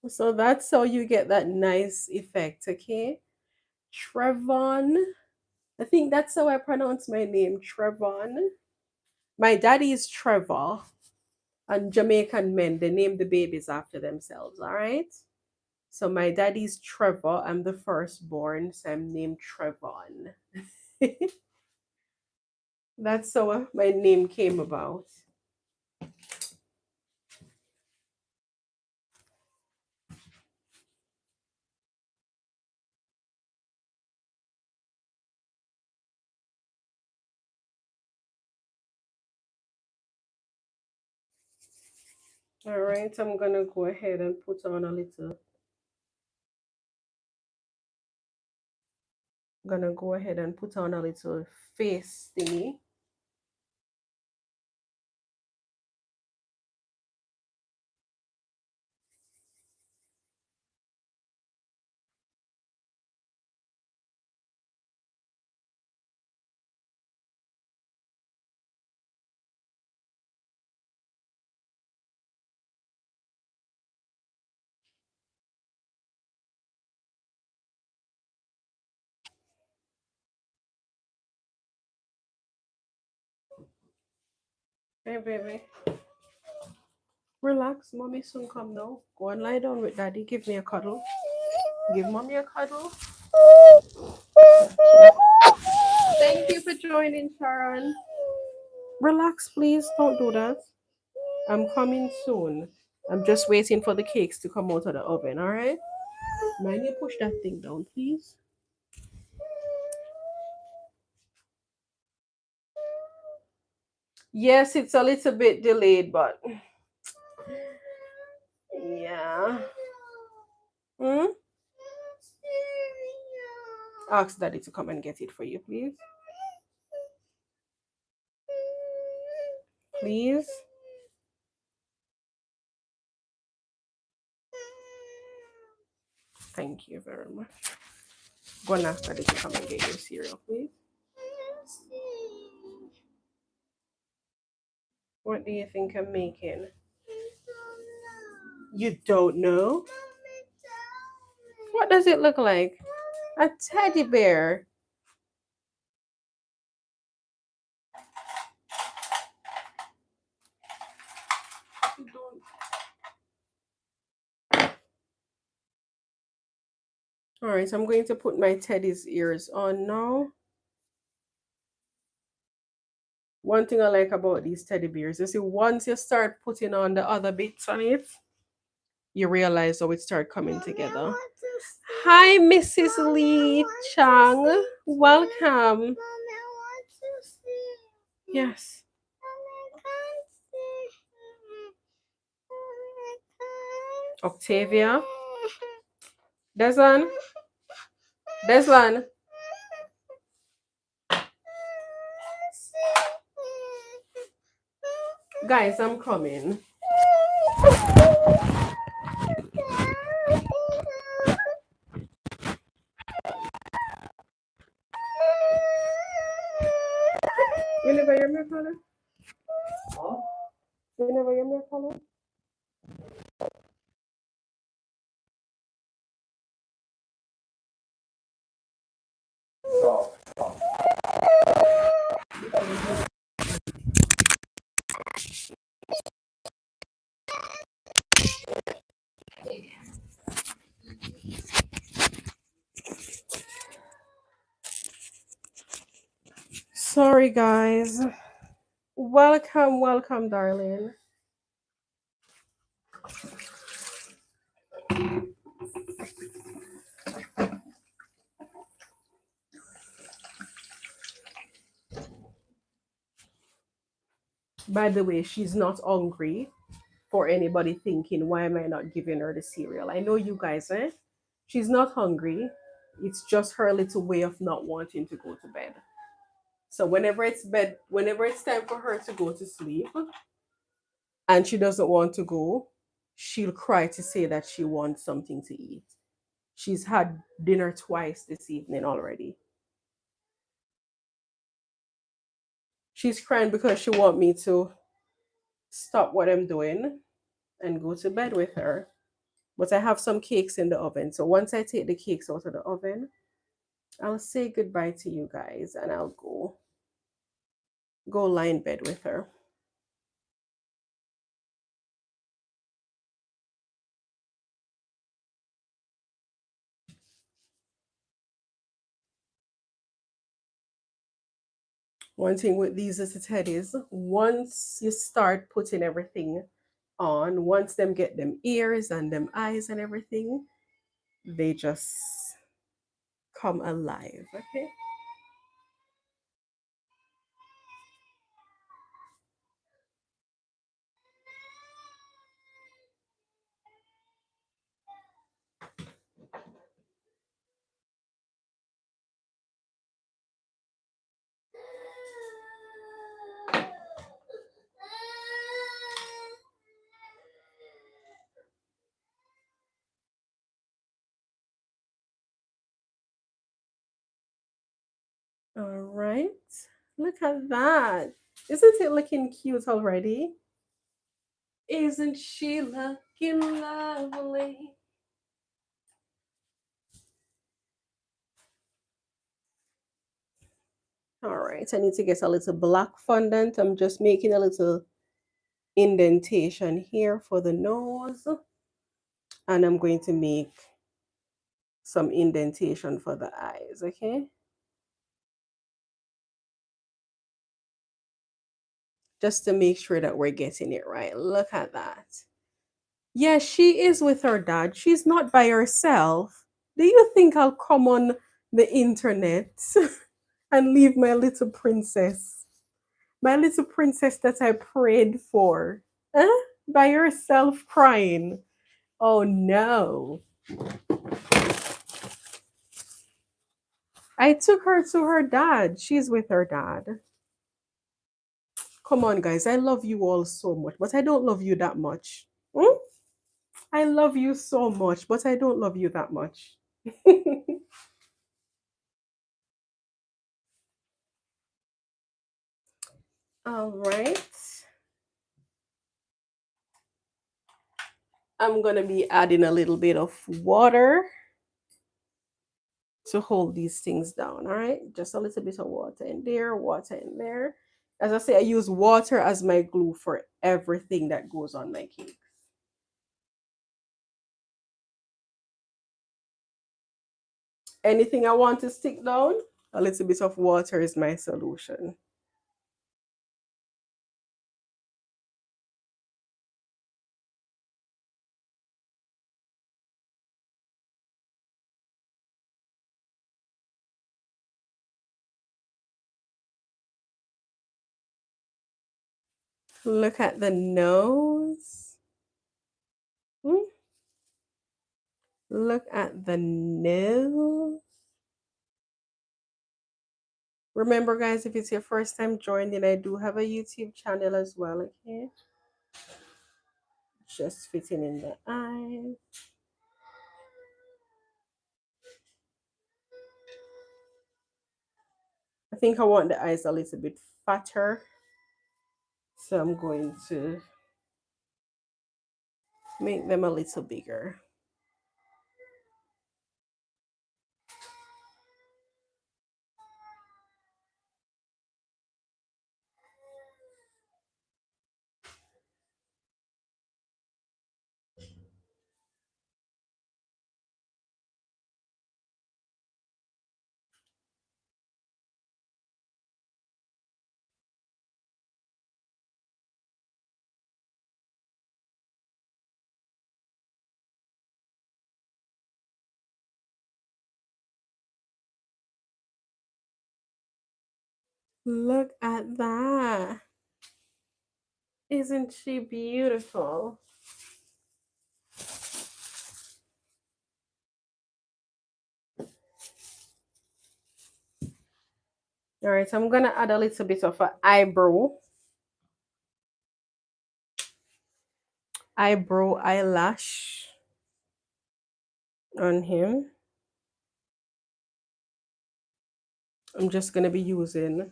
So that's how you get that nice effect, okay? Trevon. I think that's how I pronounce my name, Trevon. My daddy is Trevor, and Jamaican men, they name the babies after themselves, all right? So my daddy's Trevor. I'm the firstborn, so I'm named Trevon. That's how my name came about. All right, I'm gonna go ahead and put on a little. I'm gonna go ahead and put on a little face thingy. Hey, baby. Relax, mommy soon come now. Go and lie down with daddy. Give me a cuddle. Give mommy a cuddle. Thank you for joining, Sharon. Relax, please. Don't do that. I'm coming soon. I'm just waiting for the cakes to come out of the oven, all right? Mind you push that thing down, please. Yes, it's a little bit delayed, but yeah. Hmm? Ask daddy to come and get it for you, please. Please. Thank you very much. Go and ask daddy to come and get your cereal, please. What do you think I'm making? You don't know? What does it look like? A teddy bear. All right, so I'm going to put my teddy's ears on now. One thing I like about these teddy bears, you see, once you start putting on the other bits on it, you realize how it started coming together. Hi, Mrs. Lee Chang. Welcome. Yes. Octavia. Deslan. Deslan. Guys, I'm coming. You never hear me, Father? You never hear me, Father? Sorry, guys. Welcome, welcome, darling. By the way, she's not hungry for anybody thinking, why am I not giving her the cereal? I know you guys, eh? She's not hungry. It's just her little way of not wanting to go to bed. So whenever it's time for her to go to sleep and she doesn't want to go, she'll cry to say that she wants something to eat. She's had dinner twice this evening already. She's crying because she wants me to stop what I'm doing and go to bed with her. But I have some cakes in the oven. So once I take the cakes out of the oven, I'll say goodbye to you guys and I'll go lie in bed with her. One thing with these little teddies, once you start putting everything on, once them get them ears and them eyes and everything, they just come alive. Okay. All right. Look at that. Isn't it looking cute already? Isn't she looking lovely? All right, I need to get a little black fondant. I'm just making a little indentation here for the nose. And I'm going to make some indentation for the eyes, okay? Just to make sure that we're getting it right. Look at that. Yeah, she is with her dad. She's not by herself. Do you think I'll come on the internet and leave my little princess? My little princess that I prayed for. Huh? By herself crying. Oh no. I took her to her dad. She's with her dad. Come on, guys. I love you all so much, but I don't love you that much. Hmm? I love you so much, but I don't love you that much. All right. I'm going to be adding a little bit of water to hold these things down. All right. Just a little bit of water in there, water in there. As I say, I use water as my glue for everything that goes on my cake. Anything I want to stick down, a little bit of water is my solution. Look at the nose. Look at the nose. Remember, guys, if it's your first time joining, I do have a YouTube channel as well, okay? Just fitting in the eyes. I think I want the eyes a little bit fatter. So I'm going to make them a little bigger. Look at that. Isn't she beautiful? All right, so I'm going to add a little bit of an eyelash on him. I'm just going to be using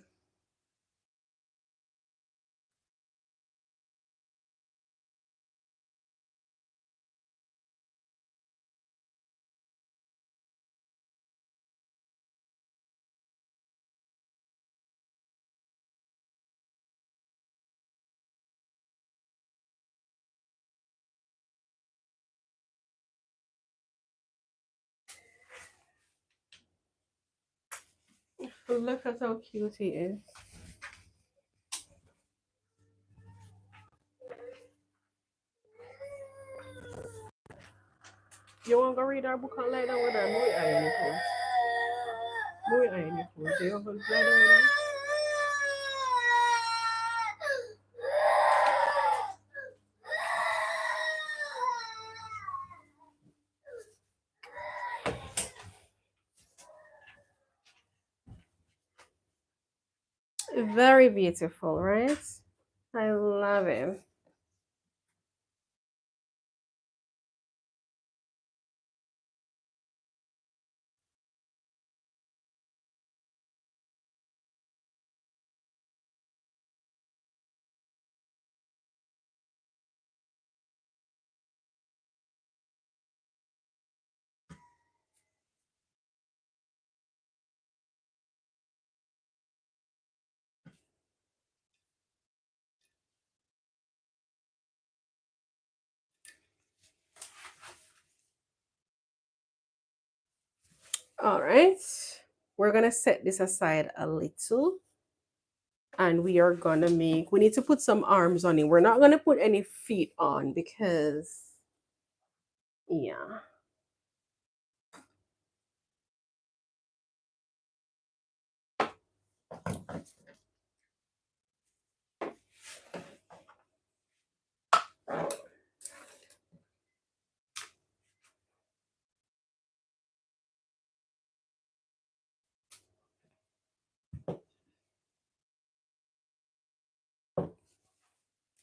look at how cute he is. You want to go read our book and lie down with her? Move your eye in your clothes. Move your eye in your clothes. You want to lie down with her? Very beautiful, right? I love it. All right. We're going to set this aside a little. And we are going to we need to put some arms on it. We're not going to put any feet on because, yeah.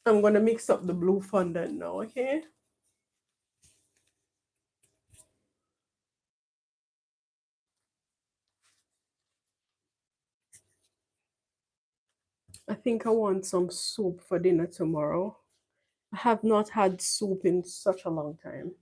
I'm going to mix up the blue fondant now, okay? I think I want some soup for dinner tomorrow. I have not had soup in such a long time.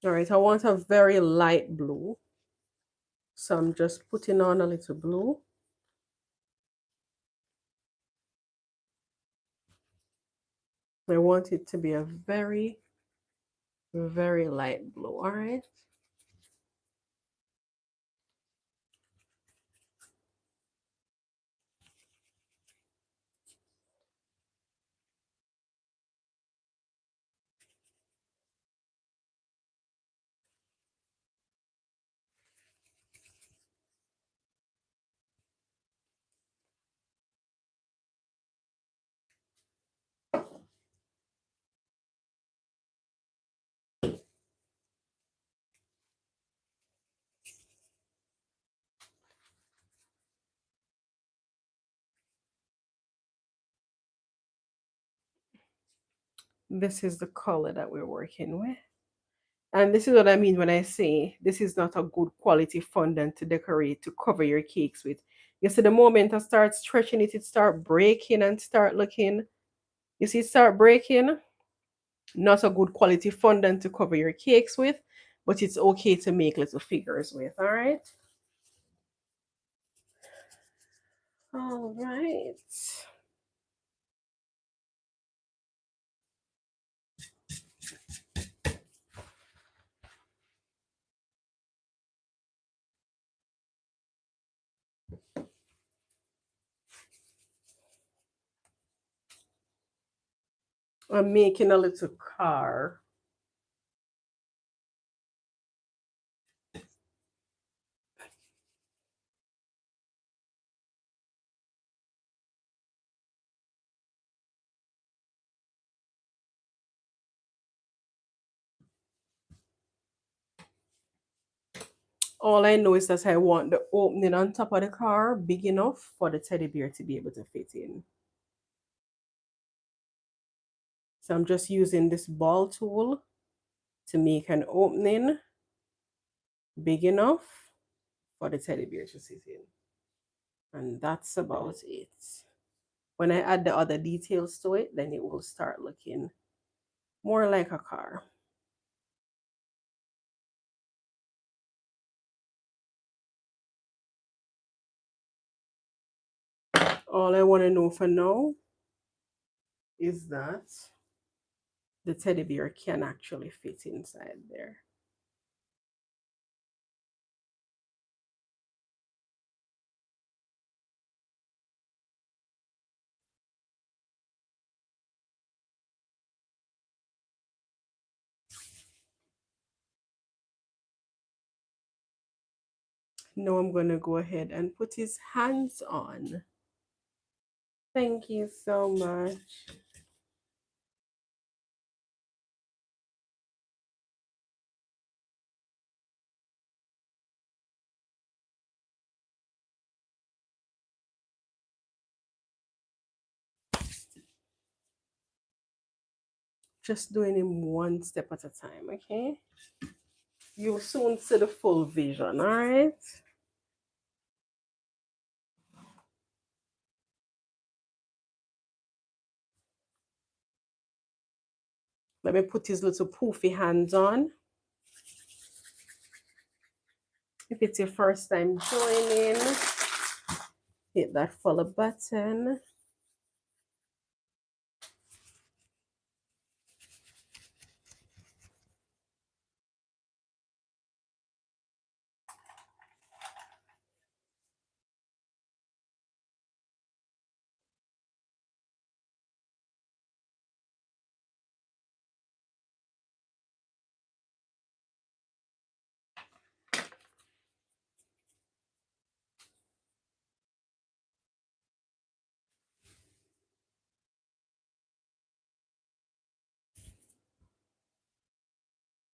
All right, I want a very light blue. So I'm just putting on a little blue. I want it to be a very, very light blue, all right? this is the color that we're working with. And this is what I mean when I say this is not a good quality fondant to decorate, to cover your cakes with. You see, the moment I start stretching it, it start breaking and start looking. You see, it start breaking. Not a good quality fondant to cover your cakes with, but it's okay to make little figures with. All right. All right. I'm making a little car. All I know is that I want the opening on top of the car big enough for the teddy bear to be able to fit in. So I'm just using this ball tool to make an opening big enough for the teddy bear to sit in. And that's about it. When I add the other details to it, then it will start looking more like a car. All I want to know for now is that the teddy bear can actually fit inside there. Now I'm going to go ahead and put his hands on. Thank you so much. Just doing him one step at a time, okay? You'll soon see the full vision, all right? Let me put his little poofy hands on. If it's your first time joining, hit that follow button.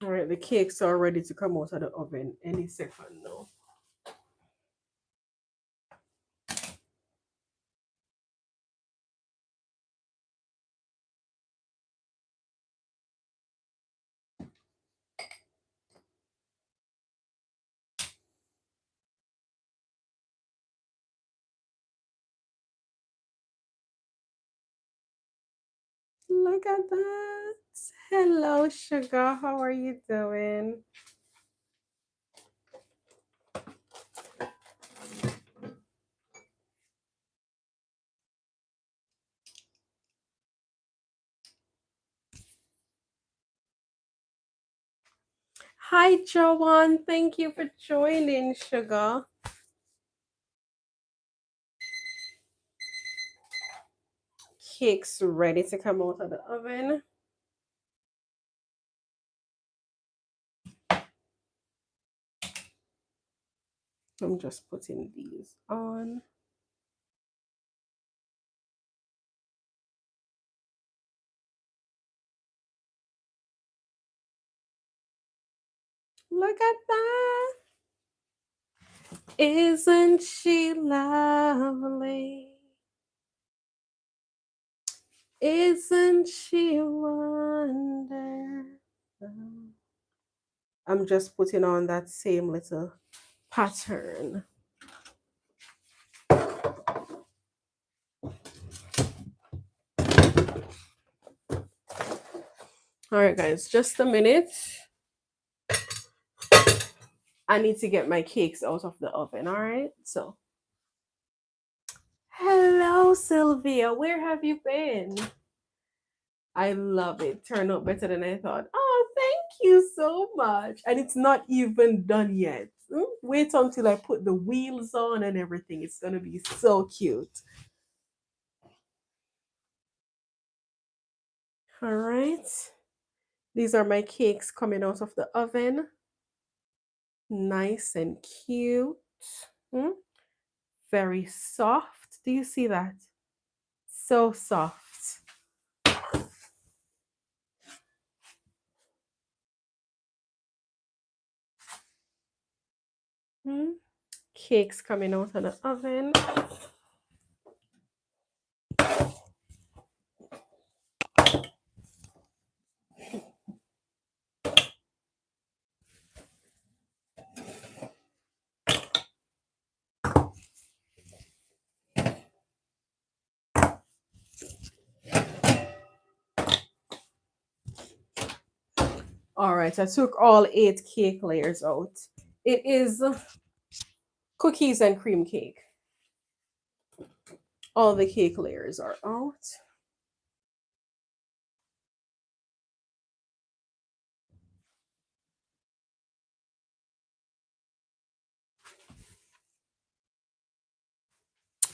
All right, the cakes are ready to come out of the oven any second now. Look at that. Hello, sugar. How are you doing? Hi, Joanne. Thank you for joining, sugar. Cakes ready to come out of the oven. I'm just putting these on. Look at that. Isn't she lovely? Isn't she wonderful? I'm just putting on that same little pattern. All right, guys, just a minute. I need to get my cakes out of the oven. All right, so hello, Sylvia. Where have you been? I love it. Turned out better than I thought. Oh, thank you so much. And it's not even done yet. Wait until I put the wheels on and everything. It's going to be so cute. All right. These are my cakes coming out of the oven. Nice and cute. Hmm? Very soft. Do you see that? So soft. Hmm? Cakes coming out of the oven. All right, I took all 8 cake layers out. It is cookies and cream cake. All the cake layers are out.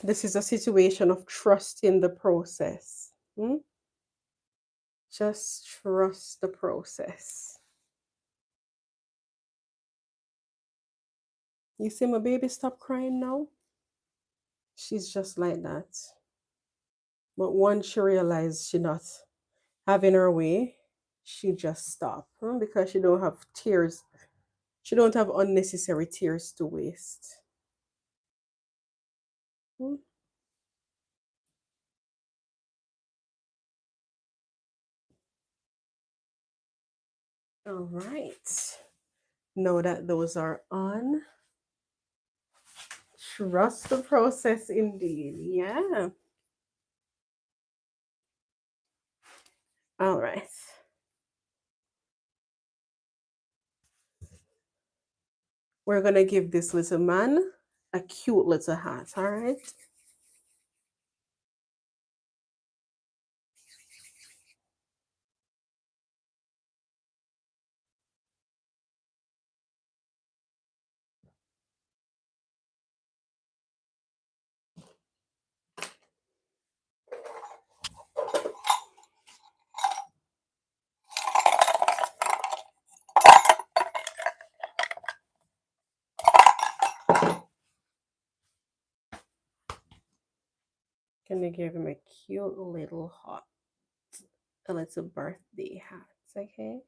This is a situation of trusting the process. Just trust the process. You see my baby stop crying now? She's just like that. But once she realized she not having her way, she just stop because she don't have tears. She don't have unnecessary tears to waste. Hmm. All right. Know that those are on. Trust the process indeed. Yeah. All right. We're going to give this little man a cute little hat. All right. Gonna give him a cute little hat, a little birthday hat. Okay.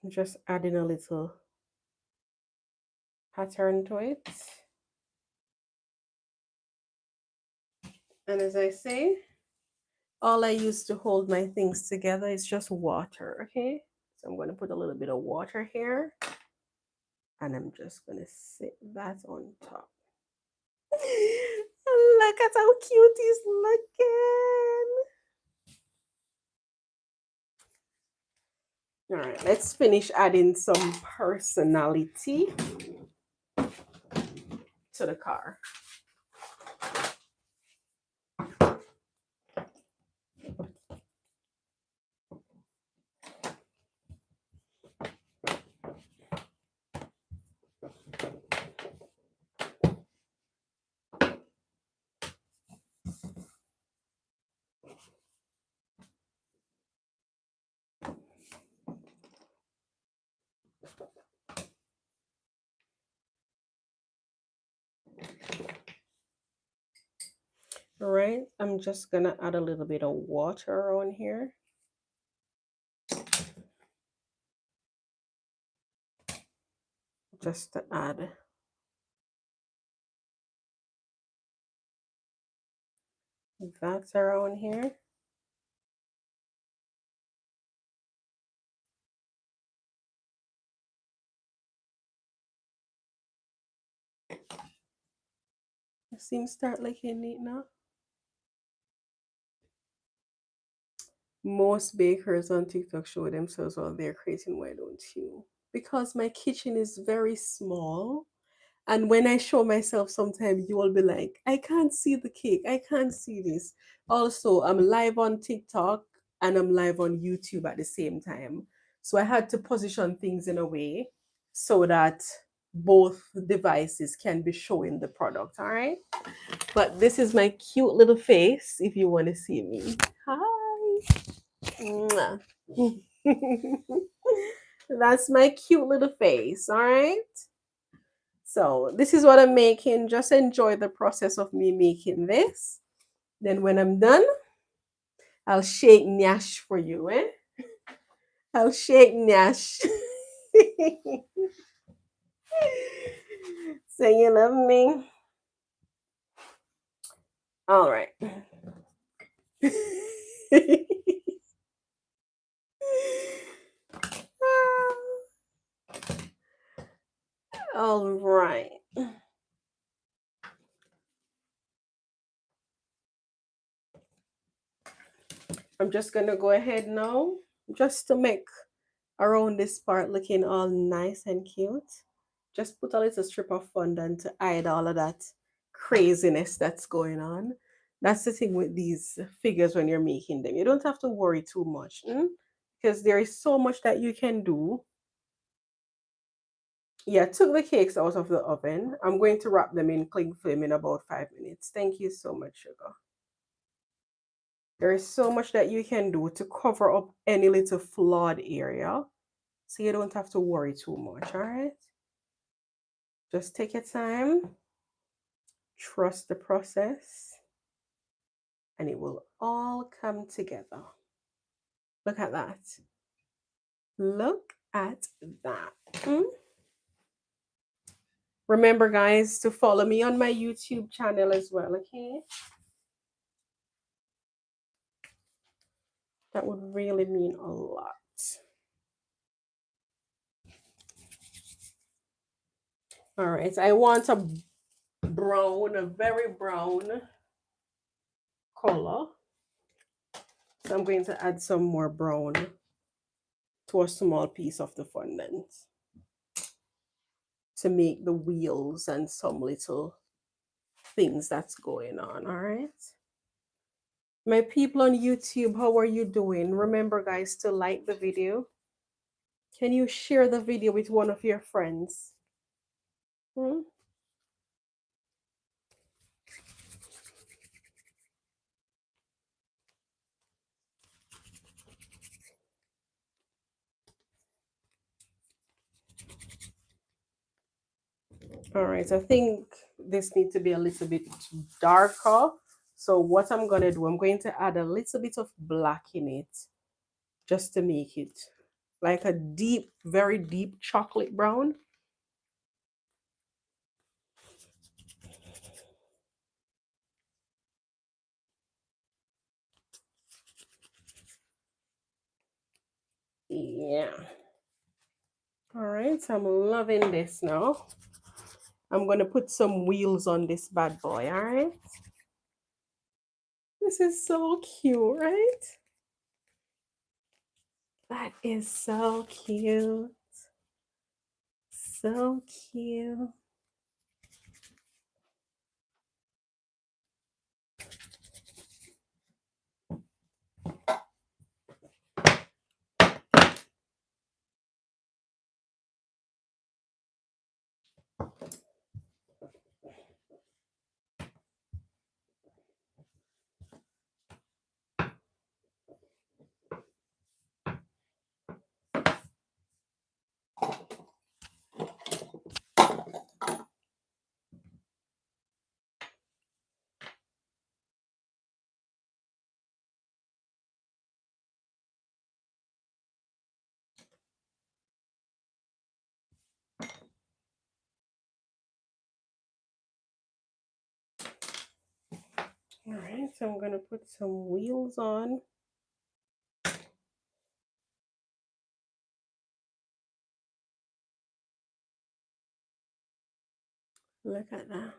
Just adding a little pattern to it. And as I say, all I use to hold my things together is just water. Okay. So I'm going to put a little bit of water here. And I'm just going to sit that on top. Look at how cute he's looking. All right, let's finish adding some personality to the car. All right, I'm just gonna add a little bit of water on here. Just to add That's around here. It seems start looking neat now. Most bakers on TikTok show themselves while they're creating. Why don't you? Because my kitchen is very small. And when I show myself, sometimes you will be like, I can't see the cake. I can't see this. Also, I'm live on TikTok and I'm live on YouTube at the same time. So I had to position things in a way so that both devices can be showing the product. All right. But this is my cute little face if you want to see me. Hi. Mwah. That's my cute little face. All right. So this is what I'm making. Just enjoy the process of me making this. Then when I'm done, I'll shake Nash for you, eh? I'll shake Nash. Say you love me. All right. All right. I'm just gonna go ahead now, just to make around this part looking all nice and cute. Just put a little strip of fondant to hide all of that craziness that's going on. That's the thing with these figures when you're making them. You don't have to worry too much, because there is so much that you can do. Yeah, took the cakes out of the oven. I'm going to wrap them in cling film in about 5 minutes. Thank you so much, sugar. There is so much that you can do to cover up any little flawed area. So you don't have to worry too much, all right? Just take your time, trust the process, and it will all come together. Look at that. Look at that. Remember, guys, to follow me on my YouTube channel as well, okay? That would really mean a lot. All right, I want a brown, a very brown color. So I'm going to add some more brown to a small piece of the fondant to make the wheels and some little things that's going on. All right. My people on YouTube, how are you doing? Remember, guys, to like the video. Can you share the video with one of your friends? Hmm? All right, I think this needs to be a little bit darker. So what I'm going to do, I'm going to add a little bit of black in it just to make it like a deep, very deep chocolate brown. Yeah. All right, I'm loving this now. I'm going to put some wheels on this bad boy, all right? This is so cute, right? That is so cute. So cute. All right, so I'm gonna put some wheels on. Look at that.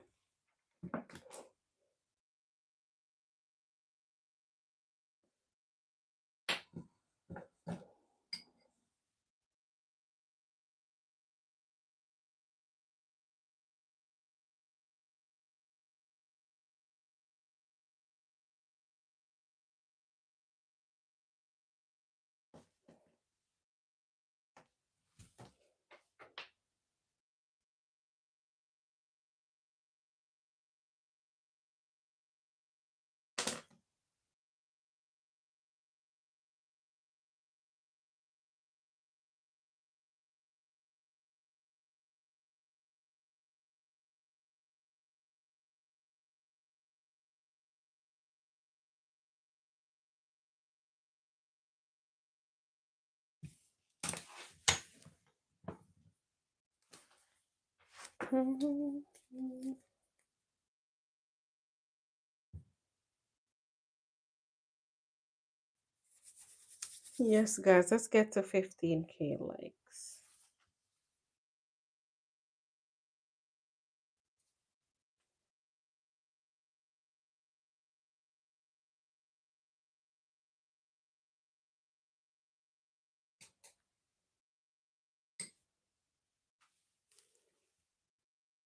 Yes, guys, let's get to 15K likes.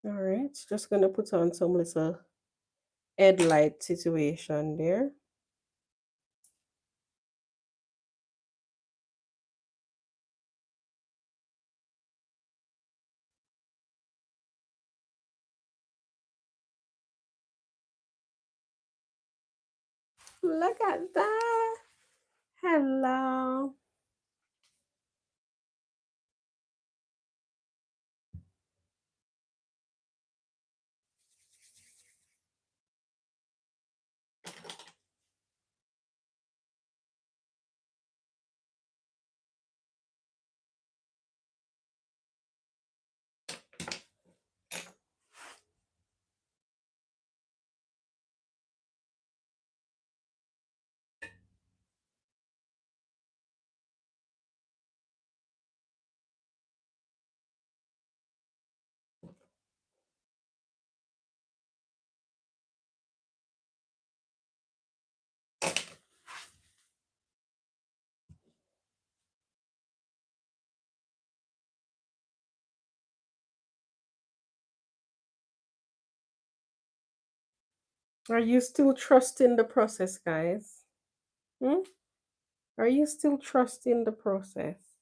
All right, just gonna put on some little headlight situation there. Look at that. Hello. Are you still trusting the process, guys? Hmm? Are you still trusting the process?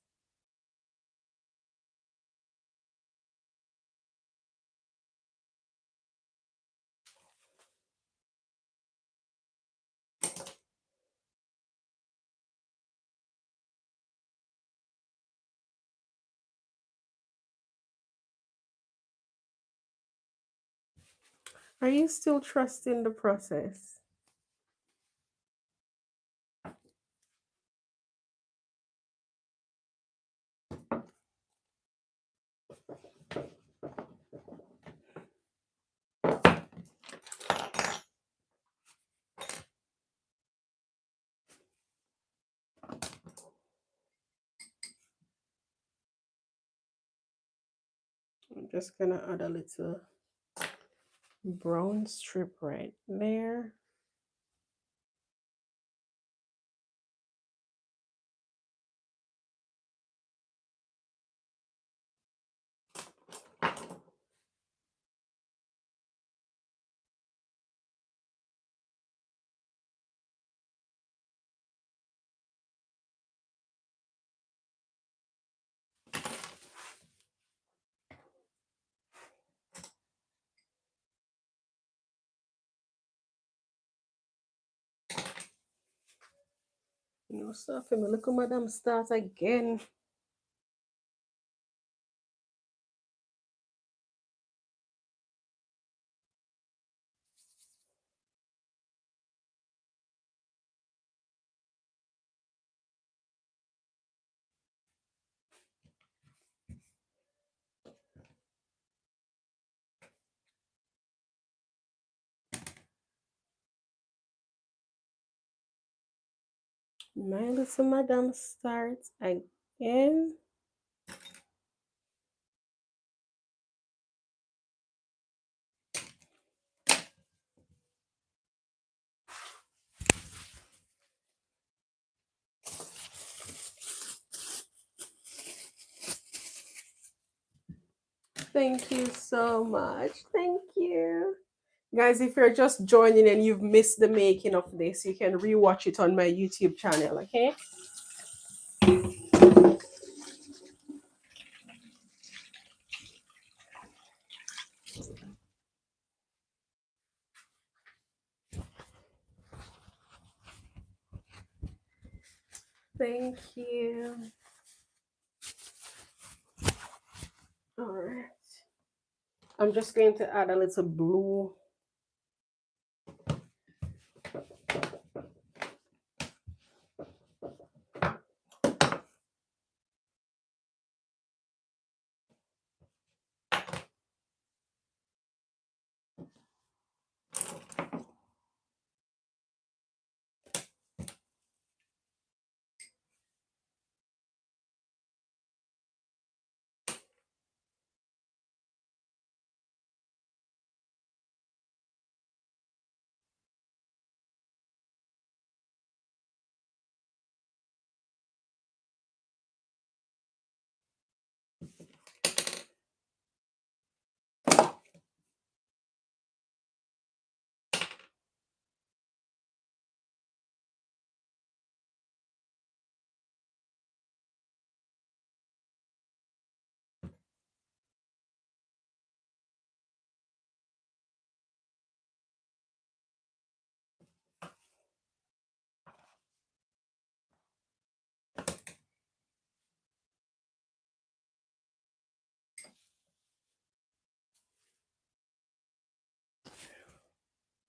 Are you still trusting the process? I'm just gonna add a little brown strip right there. You know, so for me, look at Madam start again. My little madam starts again. Thank you so much. Thank you. Guys, if you're just joining and you've missed the making of this, you can rewatch it on my YouTube channel, okay? Thank you. All right. I'm just going to add a little blue.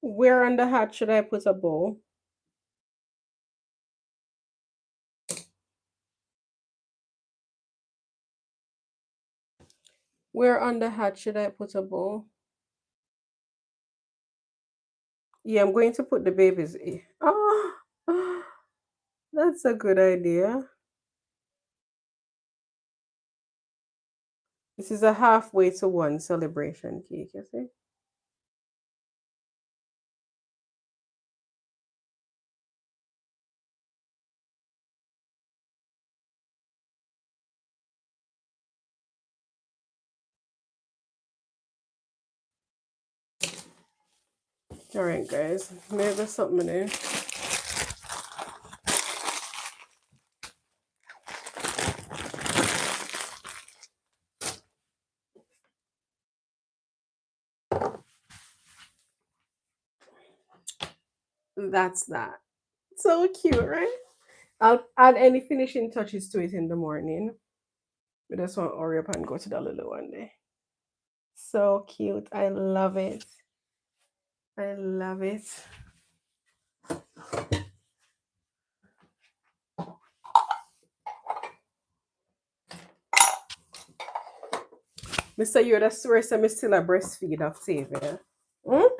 Where on the hat should I put a bow? Where on the hat should I put a bow? Yeah, I'm going to put the baby's ear. Oh, that's a good idea. This is a halfway to one celebration cake, you see? All right, guys. Maybe something there. That's that. So cute, right? I'll add any finishing touches to it in the morning. We just want to hurry up and go to the little one day. So cute. I love it. I love it. Mr. Yoda swears I'm still a breastfeed of Savior. Hmm?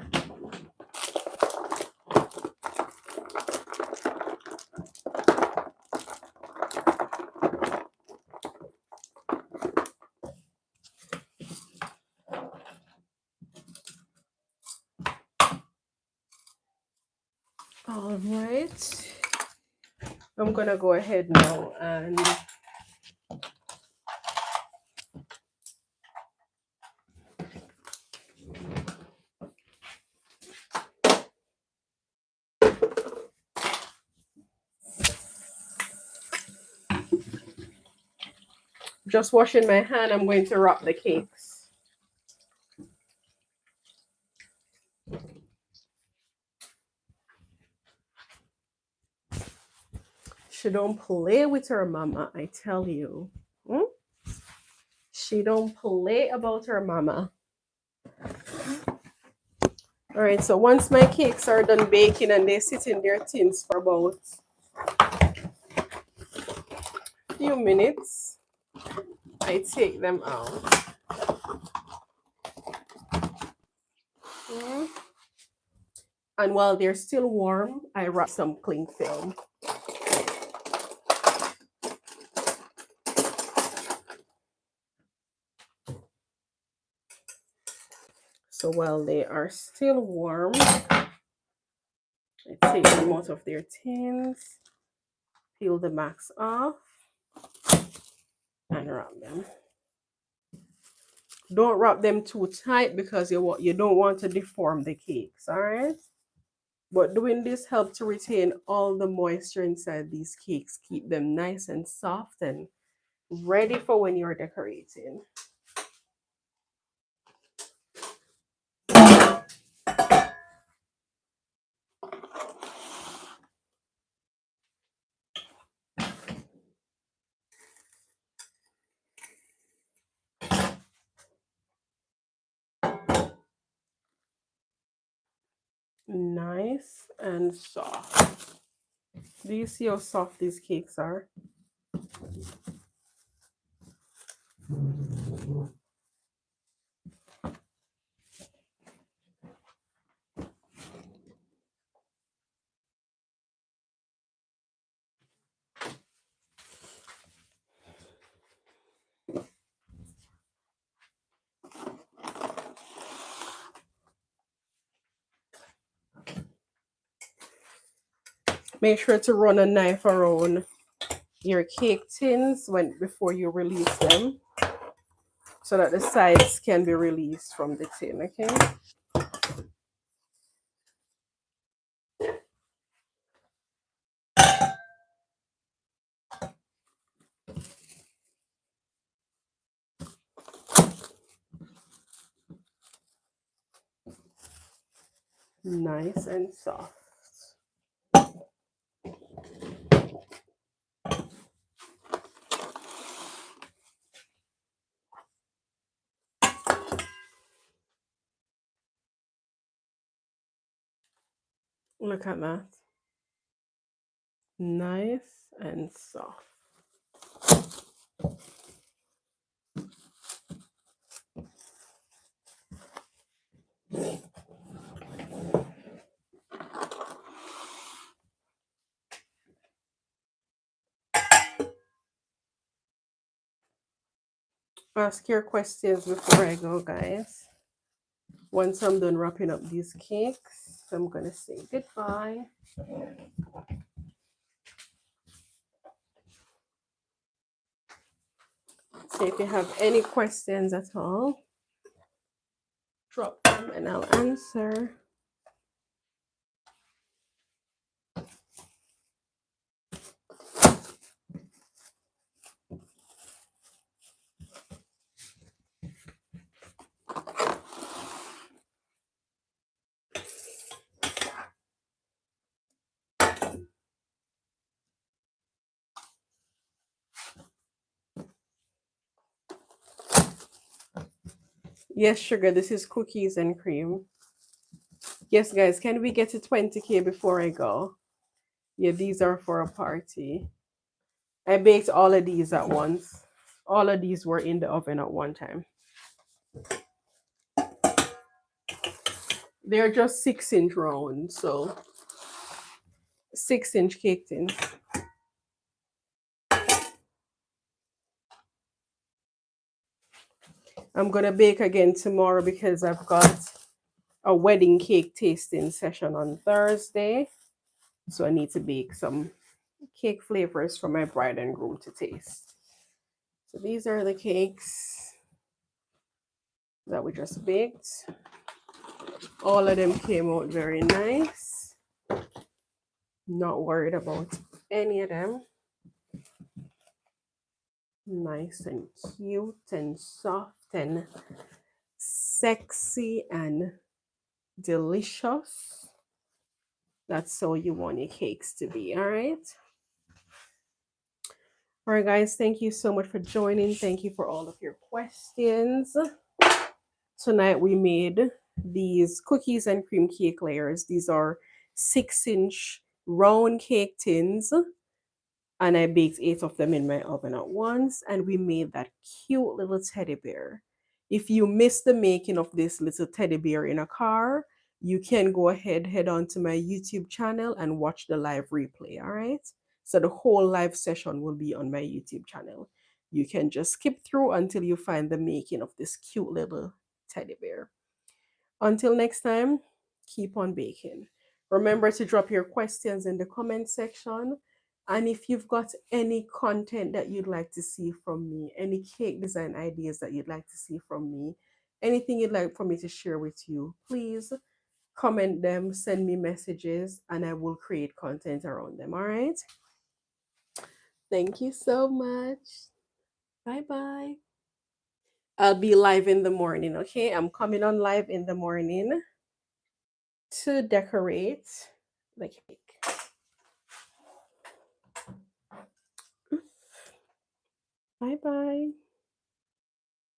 All right. I'm gonna go ahead now and just washing my hand. I'm going to wrap the cakes. She don't play with her mama, I tell you. Hmm? She don't play about her mama. All right, so once my cakes are done baking and they sit in their tins for about a few minutes, I take them out. And while they're still warm, I wrap some cling film. So while they are still warm, I take them out of their tins, peel the backs off, and wrap them. Don't wrap them too tight because you don't want to deform the cakes, all right? But doing this helps to retain all the moisture inside these cakes, keep them nice and soft and ready for when you're decorating. Nice and soft. Do you see how soft these cakes are? Make sure to run a knife around your cake tins before you release them so that the sides can be released from the tin, okay? Nice and soft. Look at that. Nice and soft. Ask your questions before I go, guys. Once I'm done wrapping up these cakes, I'm going to say goodbye. So if you have any questions at all, drop them and I'll answer. Yes, sugar, this is cookies and cream. Yes, guys, can we get to 20K before I go? Yeah, these are for a party. I baked all of these at once. All of these were in the oven at one time. They're just 6-inch rounds, so 6-inch cake tins. I'm gonna bake again tomorrow because I've got a wedding cake tasting session on Thursday. So I need to bake some cake flavors for my bride and groom to taste. So these are the cakes that we just baked. All of them came out very nice. Not worried about any of them. Nice and cute and soft and sexy and delicious. That's how you want your cakes to be, all right? All right, guys, thank you so much for joining. Thank you for all of your questions. Tonight we made these cookies and cream cake layers. These are 6-inch round cake tins, and I baked 8 of them in my oven at once, and we made that cute little teddy bear. If you missed the making of this little teddy bear in a car, you can go ahead, head on to my YouTube channel and watch the live replay, all right? So the whole live session will be on my YouTube channel. You can just skip through until you find the making of this cute little teddy bear. Until next time, keep on baking. Remember to drop your questions in the comment section. And if you've got any content that you'd like to see from me, any cake design ideas that you'd like to see from me, anything you'd like for me to share with you, please comment them, send me messages, and I will create content around them. All right. Thank you so much. Bye bye. I'll be live in the morning. Okay. I'm coming on live in the morning to decorate the cake. Bye bye.